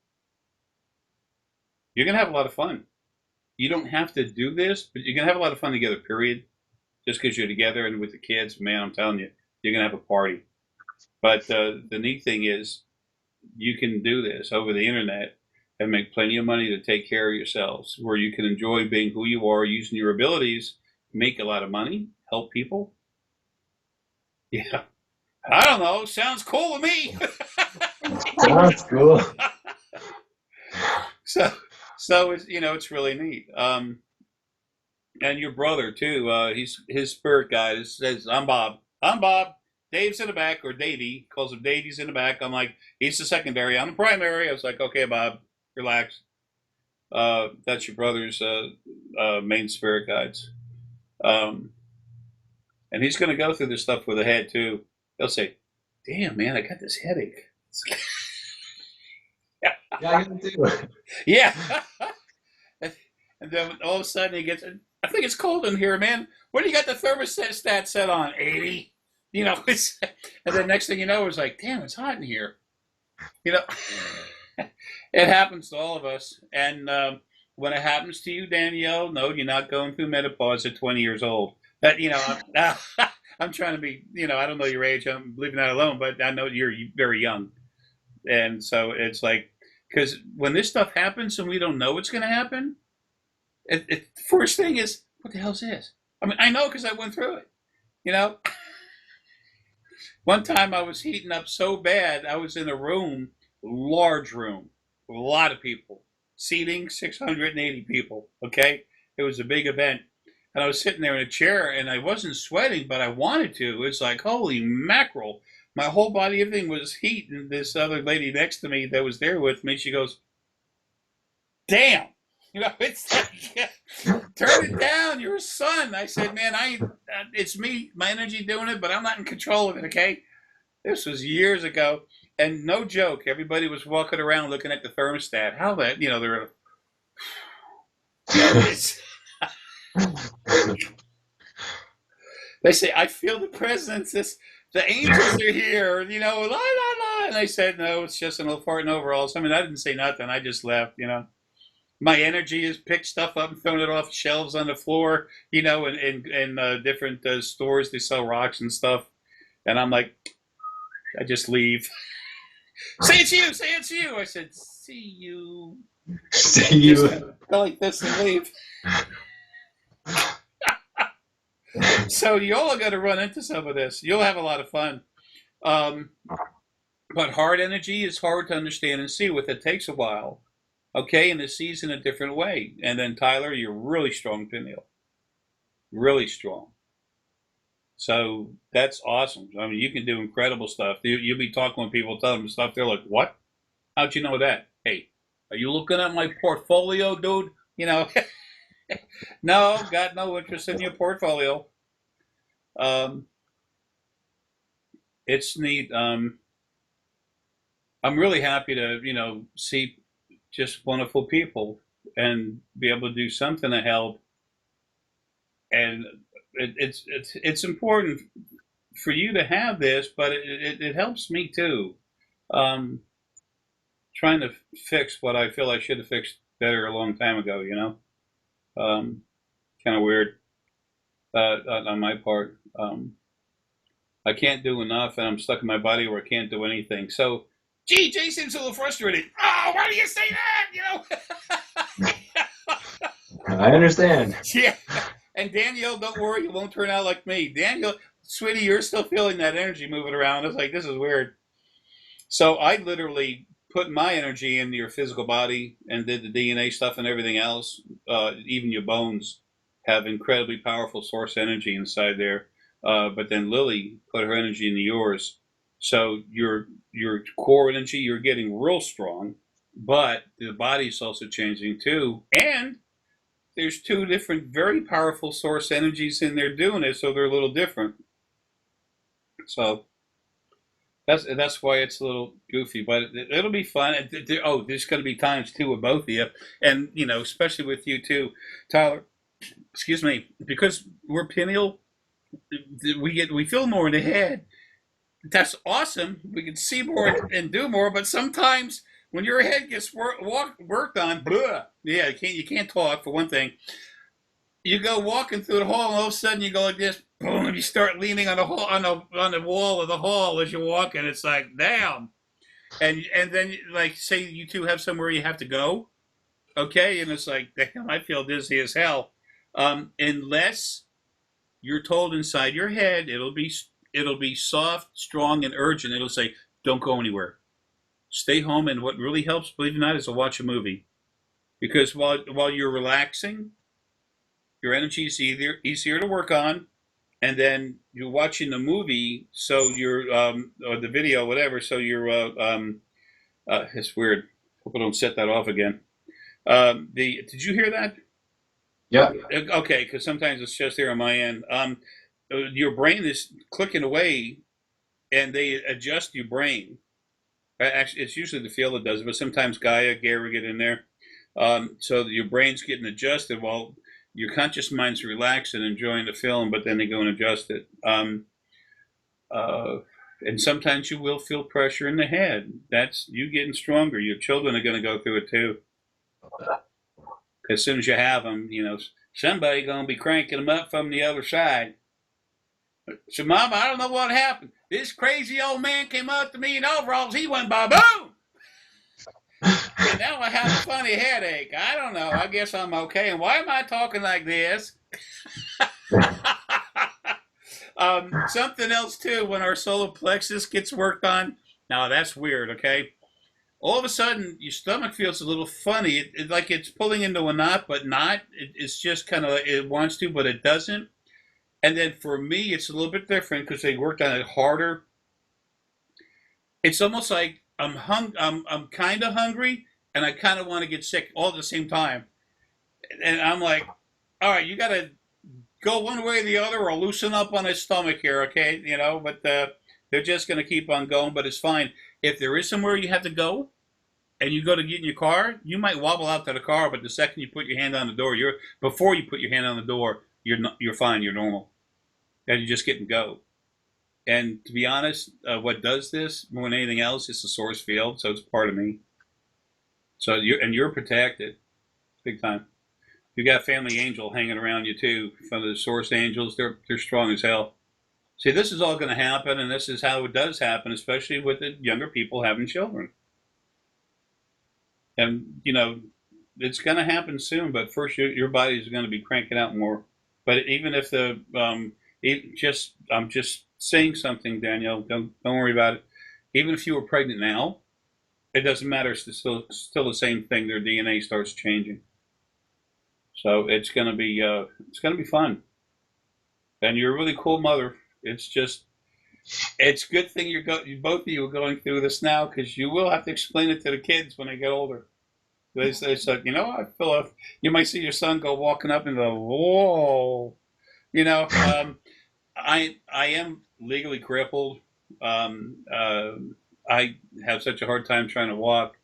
You're going to have a lot of fun. You don't have to do this, but you're going to have a lot of fun together, period. Just because you're together and with the kids, man, I'm telling you, you're going to have a party. But the neat thing is, you can do this over the internet and make plenty of money to take care of yourselves, where you can enjoy being who you are, using your abilities, make a lot of money, help people. Yeah. I don't know. Sounds cool to me. Sounds cool. So it's it's really neat. And your brother too. His spirit guide says, "I'm Bob. I'm Bob. Dave's in the back, or Davey calls him Davey's in the back." I'm like, he's the secondary. I'm the primary. I was like, okay, Bob, relax. That's your brother's main spirit guides. And he's going to go through this stuff with a head too. He'll say, "Damn, man, I got this headache." Yeah, I can do it. Yeah. And then all of a sudden he gets, "I think it's cold in here, man. What do you got the thermostat set on? 80? You know, and then next thing you know, it's like, damn, it's hot in here. You know, it happens to all of us. And when it happens to you, Danielle, no, you're not going through menopause at 20 years old. That, you know, I'm trying to be, you know, I don't know your age. I'm leaving that alone, but I know you're very young. And so it's like, because when this stuff happens and we don't know what's going to happen, first thing is, what the hell's this? I mean, I know because I went through it. You know, one time I was heating up so bad, I was in a room, large room, with a lot of people, seating 680 people. Okay, it was a big event, and I was sitting there in a chair, and I wasn't sweating, but I wanted to. It's like, holy mackerel! My whole body, everything was heat, and this other lady next to me that was there with me, she goes, "Damn." You know, it's like, turn it down. You're a son. I said, man, it's me, my energy doing it, but I'm not in control of it, okay? This was years ago. And no joke, everybody was walking around looking at the thermostat. How that, you know, they're, they say, I feel the presence. The angels are here, you know, la, la, la. And I said, no, it's just an old fart in overalls. I mean, I didn't say nothing. I just left, you know. My energy is picked stuff up and thrown it off shelves on the floor, you know, in different stores. They sell rocks and stuff. And I'm like, I just leave. Say it's you. Say it's you. I said, see you. See you. Go like this and leave. So you all got to run into some of this. You'll have a lot of fun. But hard energy is hard to understand and see with. It takes a while. Okay, and it sees in a different way. And then Tyler, you're really strong pineal. Really strong. So that's awesome. I mean, you can do incredible stuff. You'll be talking with people, telling them stuff. They're like, what? How'd you know that? Hey, are you looking at my portfolio, dude? You know, no, got no interest in your portfolio. It's neat. I'm really happy to, you know, see just wonderful people and be able to do something to help. And it's important for you to have this, but it helps me too. Trying to fix what I feel I should have fixed better a long time ago, you know. Kind of weird on my part. I can't do enough, and I'm stuck in my body where I can't do anything. So, gee, Jason's a little frustrated. Oh, why do you say that? You know. I understand. Yeah. And Danielle, don't worry, you won't turn out like me. Danielle, sweetie, you're still feeling that energy moving around. It's like, this is weird. So I literally put my energy into your physical body and did the DNA stuff and everything else. Even your bones have incredibly powerful source energy inside there. But then Lily put her energy into yours. So your core energy, you're getting real strong, but the body's also changing too. And there's two different very powerful source energies in there doing it, so they're a little different. So that's why it's a little goofy, but it'll be fun. Oh, there's going to be times too with both of you, and you know, especially with you too, Tyler. Excuse me, because we're pineal, we feel more in the head. That's awesome. We can see more and do more, but sometimes when your head gets worked on, blah, yeah, you can't talk for one thing. You go walking through the hall, and all of a sudden you go like this, boom, and you start leaning on the hall, on the wall of the hall as you're walking. It's like, damn. And then like say you two have somewhere you have to go, okay, and it's like, damn, I feel dizzy as hell. Unless you're told inside your head, it'll be soft, strong, and urgent. It'll say, don't go anywhere. Stay home, and what really helps, believe it or not, is to watch a movie. Because while you're relaxing, your energy is easier to work on, and then you're watching the movie, so you're or the video, whatever. So you're it's weird. Hope I don't set that off again. Did you hear that? Yeah. Okay, because sometimes it's just there on my end. Your brain is clicking away, and they adjust your brain. Actually, it's usually the field that does it, but sometimes Gary get in there. So that your brain's getting adjusted while your conscious mind's relaxed and enjoying the film, but then they go and adjust it. Uh, and sometimes you will feel pressure in the head. That's you getting stronger. Your children are going to go through it too. As soon as you have them, somebody going to be cranking them up from the other side. So, Mom, I don't know what happened. This crazy old man came up to me in overalls. He went by boom. And now I have a funny headache. I don't know. I guess I'm okay. And why am I talking like this? Something else too. When our solar plexus gets worked on, now that's weird. Okay, all of a sudden your stomach feels a little funny. Like it's pulling into a knot, but not. It's just kind of it wants to, but it doesn't. And then for me, it's a little bit different because they worked on it harder. It's almost like I'm kind of hungry, and I kind of want to get sick all at the same time. And I'm like, all right, you got to go one way or the other, or loosen up on his stomach here, okay? But they're just going to keep on going, but it's fine. If there is somewhere you have to go, and you go to get in your car, you might wobble out to the car, but the second you put your hand on the door, before you put your hand on the door, you're fine, you're normal, and you just get and go. And to be honest, what does this more than anything else is the source field, so it's part of me. So you're protected, big time. You got family angel hanging around you too, from the source angels. They're strong as hell. See, this is all going to happen, and this is how it does happen, especially with the younger people having children. And it's going to happen soon. But first, your body is going to be cranking out more. But even if I'm just saying something, Danielle. Don't worry about it. Even if you were pregnant now, it doesn't matter. It's still the same thing. Their DNA starts changing. So it's gonna be fun, and you're a really cool mother. It's a good thing both of you are going through this now, because you will have to explain it to the kids when they get older. They say, I feel like you might see your son go walking up and go, whoa, I am legally crippled. I have such a hard time trying to walk,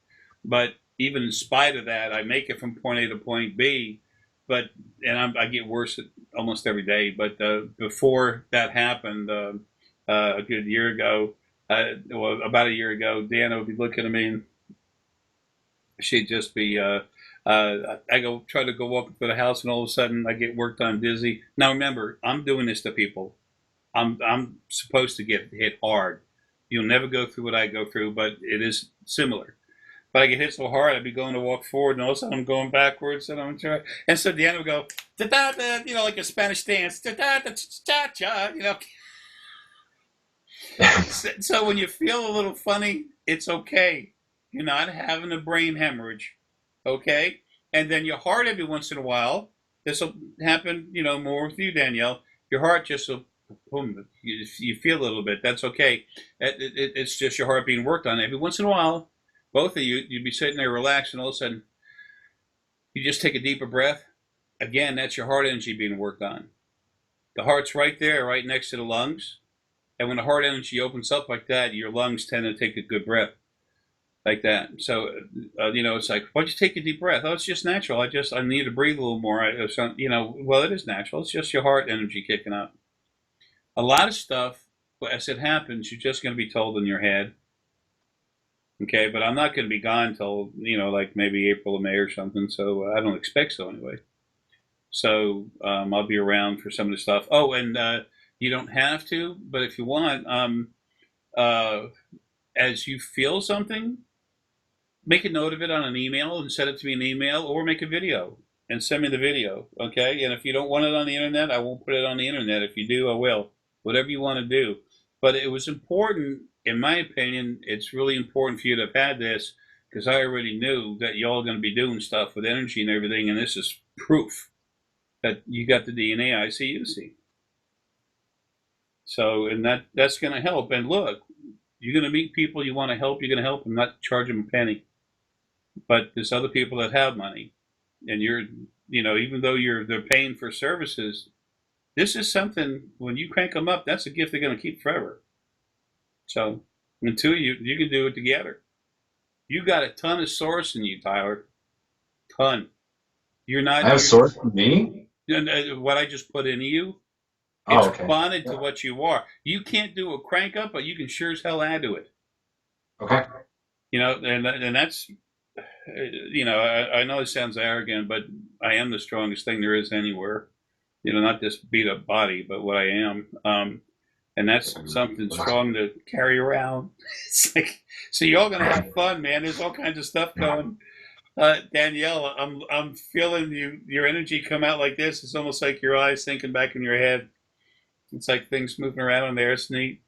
but even in spite of that, I make it from point A to point B. I get worse almost every day. But before that happened, a good year ago, about a year ago, Deanna would be looking at me, and she'd just be. I go try to go walk through the house, and all of a sudden I get worked on, dizzy. Now remember, I'm doing this to people. I'm supposed to get hit hard. You'll never go through what I go through, but it is similar. But I get hit so hard, I'd be going to walk forward, and all of a sudden I'm going backwards, and I'm trying. And so Deanna would go, da da da, like a Spanish dance, da da da cha cha, So when you feel a little funny, it's okay. You're not having a brain hemorrhage, okay? And then your heart, every once in a while, this will happen, more with you, Danielle. Your heart just will, boom, you feel a little bit. That's okay. It's just your heart being worked on. Every once in a while, both of you'd be sitting there relaxed, and all of a sudden, you just take a deeper breath. Again, that's your heart energy being worked on. The heart's right there, right next to the lungs. And when the heart energy opens up like that, your lungs tend to take a good breath like that. So, it's like, why'd you take a deep breath? Oh, it's just natural. I need to breathe a little more. Well, it is natural. It's just your heart energy kicking up. A lot of stuff, as it happens, you're just going to be told in your head. Okay, but I'm not going to be gone until, like maybe April or May or something. So I don't expect so anyway. So I'll be around for some of the stuff. Oh, and you don't have to, but if you want, as you feel something, make a note of it on an email and send it to me in an email, or make a video and send me the video, okay? And if you don't want it on the internet, I won't put it on the internet. If you do, I will. Whatever you want to do. But it was important, in my opinion, it's really important for you to have had this, because I already knew that y'all are going to be doing stuff with energy and everything, and this is proof that you got the DNA ICUC. So, and that's going to help. And look, you're going to meet people you want to help, you're going to help them, not charge them a penny. But there's other people that have money, and even though they're paying for services, this is something, when you crank them up, that's a gift they're going to keep forever. So, and two, you can do it together. You got a ton of source in you, Tyler. Ton. You're not. I have source in me? What I just put into you, It's Oh, okay. bonded to what you are. You can't do a crank up, but you can sure as hell add to it. Okay. And that's, I know it sounds arrogant, but I am the strongest thing there is anywhere. Not this beat up body, but what I am. And that's something strong to carry around. It's like, so you're all gonna have fun, man. There's all kinds of stuff going. Danielle, I'm feeling your energy come out like this. It's almost like your eyes thinking back in your head. It's like things moving around in there. It's neat.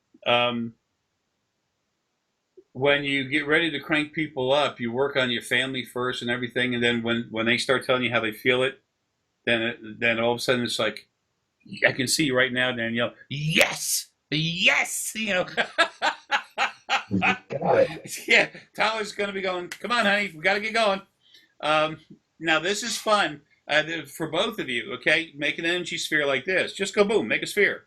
When you get ready to crank people up, you work on your family first and everything, and then when they start telling you how they feel it, then all of a sudden it's like, I can see you right now, Danielle. Yes, yes, Got it. Yeah, Tyler's going to be going, come on, honey, we got to get going. Now, this is fun for both of you, okay? Make an energy sphere like this. Just go boom, make a sphere.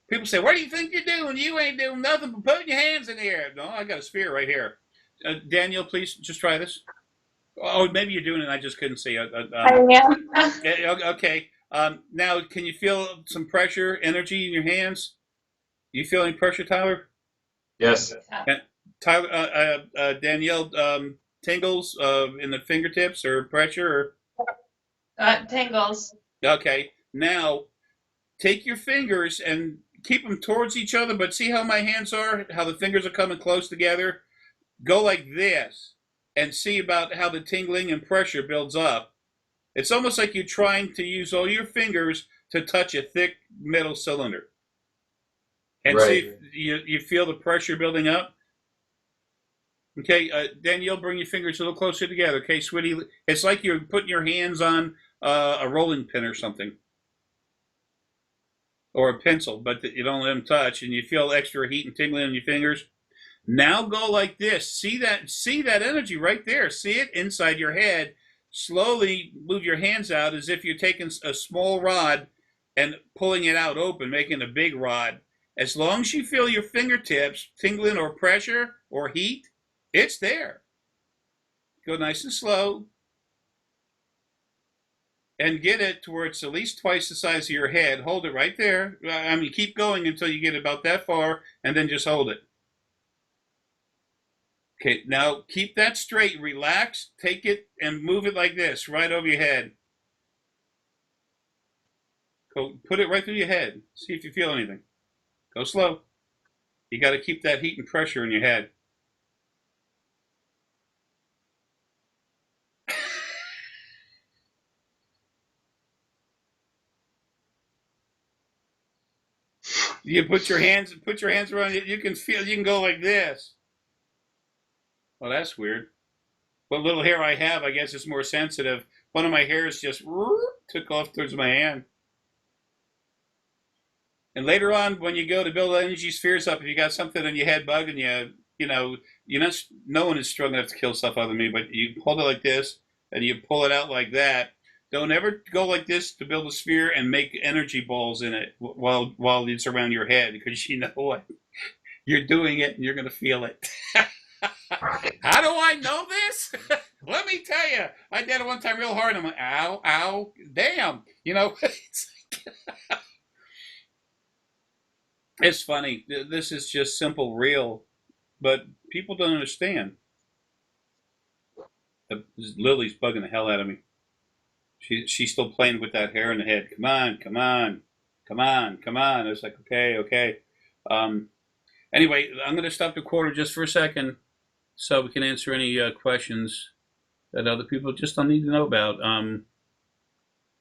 People say, what do you think you're doing? You ain't doing nothing but putting your hands in the air. No, I got a sphere right here. Danielle, please, just try this. Oh, maybe you're doing it and I just couldn't see. I am. Okay. Now, can you feel some pressure, energy in your hands? You feel any pressure, Tyler? Yes. Tyler, Danielle, tingles in the fingertips or pressure? Tingles. Okay. Now, take your fingers and keep them towards each other, but see how my hands are? How the fingers are coming close together? Go like this and see about how the tingling and pressure builds up. It's almost like you're trying to use all your fingers to touch a thick metal cylinder. And Right. see if you feel the pressure building up. Okay, Danielle, bring your fingers a little closer together. Okay, sweetie, it's like you're putting your hands on a rolling pin or something, or a pencil, but you don't let them touch, and you feel extra heat and tingling in your fingers. Now go like this. See that energy right there. See it inside your head. Slowly move your hands out as if you're taking a small rod and pulling it out open, making a big rod. As long as you feel your fingertips tingling or pressure or heat, it's there. Go nice and slow and get it to where it's at least twice the size of your head. Hold it right there. I mean, keep going until you get about that far and then just hold it. Okay, now keep that straight. Relax. Take it and move it like this, right over your head. Go, put it right through your head. See if you feel anything. Go slow. You got to keep that heat and pressure in your head. You put your hands around it. You can feel. You can go like this. Well, that's weird. What little hair I have, I guess, is more sensitive. One of my hairs just took off towards my hand. And later on, when you go to build energy spheres up, if you got something in your head bugging you, you're not. No one is strong enough to kill stuff other than me. But you hold it like this, and you pull it out like that. Don't ever go like this to build a sphere and make energy balls in it while it's around your head, because you know what? You're doing it and you're going to feel it. How do I know this? Let me tell you. I did it one time real hard. I'm like, ow, ow, damn. It's funny. This is just simple, real, but people don't understand. Lily's bugging the hell out of me. She's still playing with that hair in the head. Come on, come on, come on, come on. It's like, okay. Anyway, I'm going to stop the recorder just for a second so we can answer any questions that other people just don't need to know about.